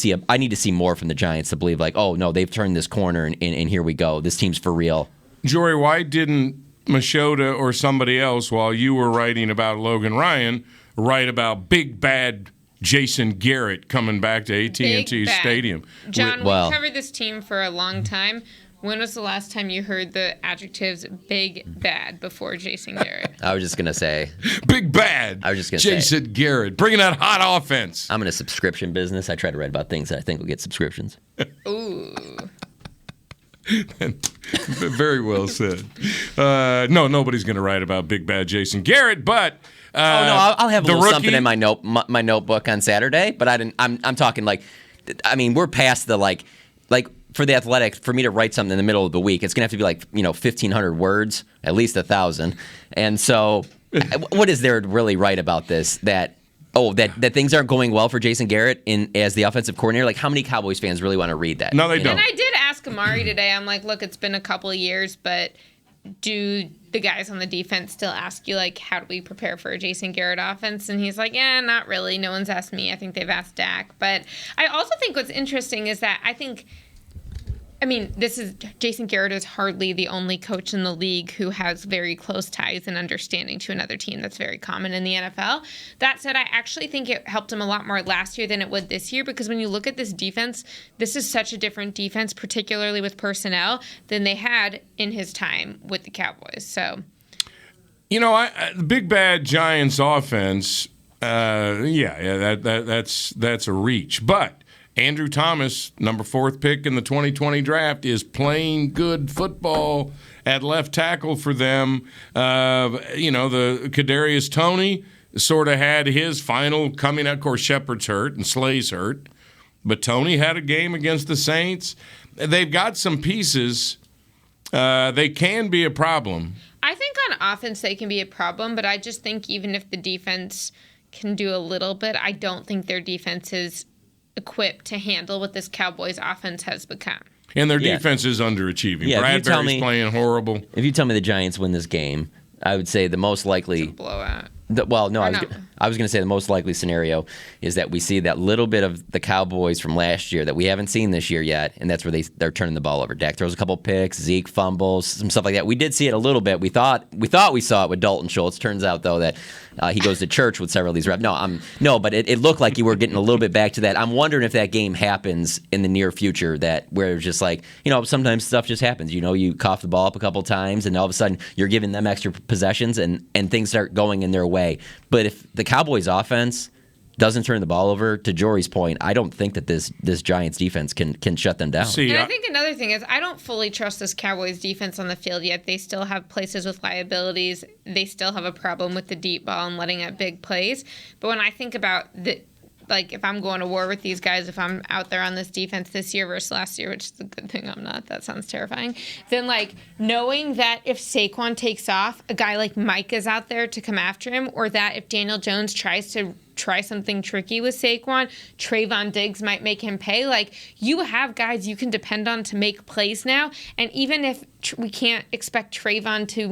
S6: see more from the Giants to believe like, oh no, they've turned this corner and here we go. This team's for real.
S4: Jori, why didn't Machota or somebody else, while you were writing about Logan Ryan, write about big bad Jason Garrett coming back to AT&T Stadium?
S5: John, we've covered this team for a long time. When was the last time you heard the adjectives big bad before Jason Garrett?
S6: I was just going to say.
S4: Big bad.
S6: I was just going to say.
S4: Jason Garrett, bringing that hot offense.
S6: I'm in a subscription business. I try to write about things that I think will get subscriptions.
S5: Ooh.
S4: Very well said. No, nobody's going to write about big bad Jason Garrett, but
S6: I'll have a little something in my notebook on Saturday. But I'm talking like, I mean, we're past the like for the Athletic, for me to write something in the middle of the week, it's gonna have to be like 1,500 words, at least 1,000. And so, what is there to really write about this? That things aren't going well for Jason Garrett as the offensive coordinator. Like, how many Cowboys fans really want to read that?
S4: No, they don't.
S5: And I did ask Amari today. I'm like, look, it's been a couple of years, but do the guys on the defense still ask you, like, how do we prepare for a Jason Garrett offense? And he's like, yeah, not really. No one's asked me. I think they've asked Dak. But I also think what's interesting is that Jason Garrett is hardly the only coach in the league who has very close ties and understanding to another team. That's very common in the NFL. That said, I actually think it helped him a lot more last year than it would this year, because when you look at this defense, this is such a different defense, particularly with personnel, than they had in his time with the Cowboys. So,
S4: the big bad Giants offense, that's a reach, but Andrew Thomas, number 4th pick in the 2020 draft, is playing good football at left tackle for them. The Kadarius Toney sort of had his final coming out. Of course, Shepard's hurt and Slay's hurt, but Toney had a game against the Saints. They've got some pieces. They can be a problem.
S5: I think on offense they can be a problem, but I just think even if the defense can do a little bit, I don't think their defense is equipped to handle what this Cowboys offense has become.
S4: And their defense is underachieving.
S6: Yeah,
S4: Bradbury's playing horrible.
S6: If you tell me the Giants win this game, I would say the most likely
S5: it's a blowout.
S6: I was going to say the most likely scenario is that we see that little bit of the Cowboys from last year that we haven't seen this year yet, and that's where they're turning the ball over. Dak throws a couple picks, Zeke fumbles, some stuff like that. We did see it a little bit. We thought we saw it with Dalton Schultz. Turns out though that he goes to church with several of these reps. But it looked like you were getting a little bit back to that. I'm wondering if that game happens in the near future, where it's just like, sometimes stuff just happens. You cough the ball up a couple times, and all of a sudden you're giving them extra possessions, and things start going in their way. But if the Cowboys offense doesn't turn the ball over, to Jori's point, I don't think that this Giants defense can shut them down.
S5: And I think another thing is I don't fully trust this Cowboys defense on the field yet. They still have places with liabilities. They still have a problem with the deep ball and letting up big plays. But when I think about if I'm going to war with these guys, if I'm out there on this defense this year versus last year, which is a good thing I'm not, that sounds terrifying, then knowing that if Saquon takes off, a guy like Mike is out there to come after him, or that if Daniel Jones tries to try something tricky with Saquon, Trayvon Diggs might make him pay. You have guys you can depend on to make plays now, and even if we can't expect Trayvon to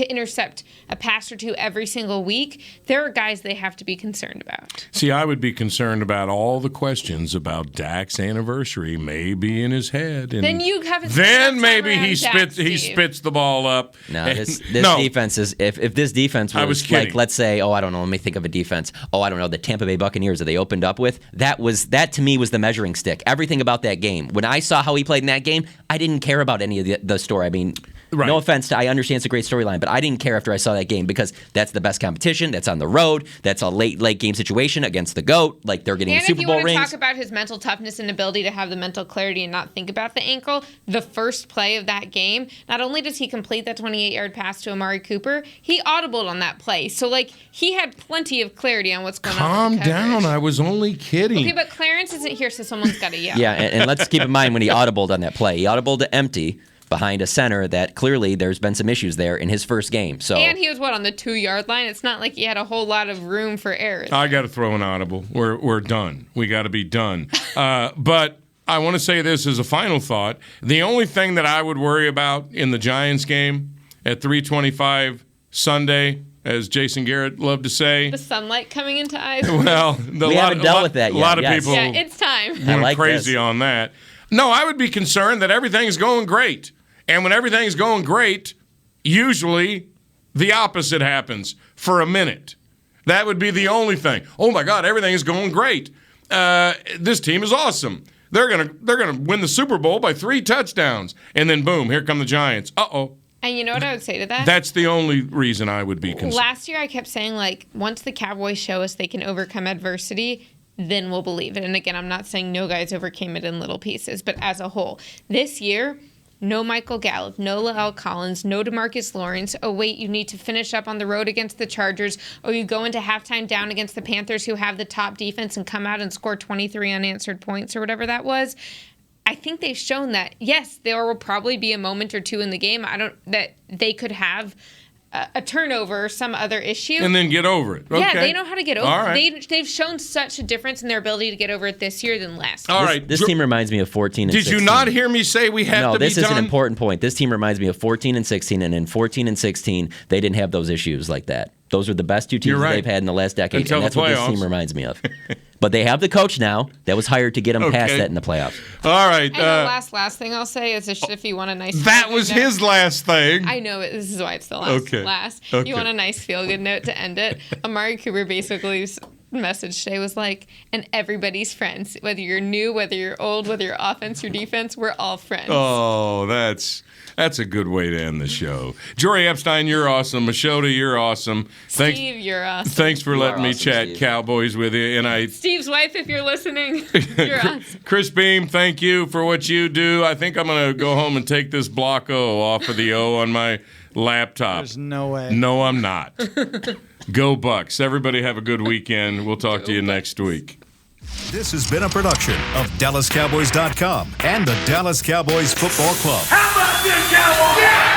S5: intercept a pass or two every single week, there are guys they have to be concerned about.
S4: See, I would be concerned about all the questions about Dak's anniversary maybe in his head. And
S5: then you haven't.
S4: Then maybe he spits the ball up.
S6: No, this defense is. If this defense was let's say, let me think of a defense. The Tampa Bay Buccaneers that they opened up with. That to me was the measuring stick. Everything about that game. When I saw how he played in that game, I didn't care about any of the story. I mean. Right. No offense I understand it's a great storyline, but I didn't care after I saw that game because that's the best competition. That's on the road. That's a late game situation against the GOAT. They're getting Super Bowl rings. And if you want to talk about
S5: his mental toughness and ability to have the mental clarity and not think about the ankle, the first play of that game, not only does he complete that 28-yard pass to Amari Cooper, he audibled on that play. So he had plenty of clarity on what's going on.
S4: Calm down. I was only kidding.
S5: Okay, but Clarence isn't here, so someone's got to yell.
S6: Yeah, and let's keep in mind when he audibled on that play. He audibled to empty behind a center that clearly there's been some issues there in his first game. And
S5: he was on the 2-yard line? It's not like he had a whole lot of room for errors.
S4: I got to throw an audible. We're done. We got to be done. But I want to say this as a final thought. The only thing that I would worry about in the Giants game at 3:25 Sunday, as Jason Garrett loved to say,
S5: the sunlight coming into eyes.
S4: Well,
S6: we haven't dealt with that yet.
S4: A lot of people
S5: it's time.
S4: went crazy on that. No, I would be concerned that everything's going great. And when everything's going great, usually the opposite happens for a minute. That would be the only thing. Oh my God, everything is going great. This team is awesome. They're gonna win the Super Bowl by 3 touchdowns, and then boom, here come the Giants. Uh-oh.
S5: And you know what I would say to that?
S4: That's the only reason I would be concerned.
S5: Last year I kept saying once the Cowboys show us they can overcome adversity, then we'll believe it. And again, I'm not saying no guys overcame it in little pieces, but as a whole, this year. No Michael Gallup, no La'el Collins, no DeMarcus Lawrence. Oh, wait, you need to finish up on the road against the Chargers. Or you go into halftime down against the Panthers, who have the top defense, and come out and score 23 unanswered points or whatever that was. I think they've shown that, yes, there will probably be a moment or two in the game that they could have a turnover or some other issue.
S4: And then get over it. Okay.
S5: Yeah, they know how to get over it.
S4: All right.
S5: They've shown such a difference in their ability to get over it this year than last year.
S4: All right.
S6: This team reminds me of 14 and 16.
S4: Did you not hear me say we have to be done?
S6: No, this is an important point. This team reminds me of 14 and 16, and in 14 and 16, they didn't have those issues like that. Those are the best two teams they've had in the last decade, and that's what this team reminds me of. But they have the coach now that was hired to get them past that in the playoffs.
S4: All right.
S5: And the last thing I'll say is if you want a nice
S4: that was his last thing.
S5: I know it. This is why it's the last.
S4: Okay.
S5: You want a nice feel-good note to end it. Amari Cooper basically message today was and everybody's friends. Whether you're new, whether you're old, whether you're offense or defense, we're all friends.
S4: Oh, that's a good way to end the show. Jori Epstein, you're awesome. Machota, you're awesome.
S5: Steve, you're awesome.
S4: Thanks for letting me chat Steve. Cowboys with you. And
S5: Steve's wife, if you're listening, you're awesome.
S4: Chris Beam, thank you for what you do. I think I'm going to go home and take this block O off of the O on my laptop.
S7: There's no way.
S4: No, I'm not. Go Bucks. Everybody have a good weekend. We'll talk to you next week.
S1: This has been a production of DallasCowboys.com and the Dallas Cowboys Football Club.
S20: How about this, Cowboys? Yeah!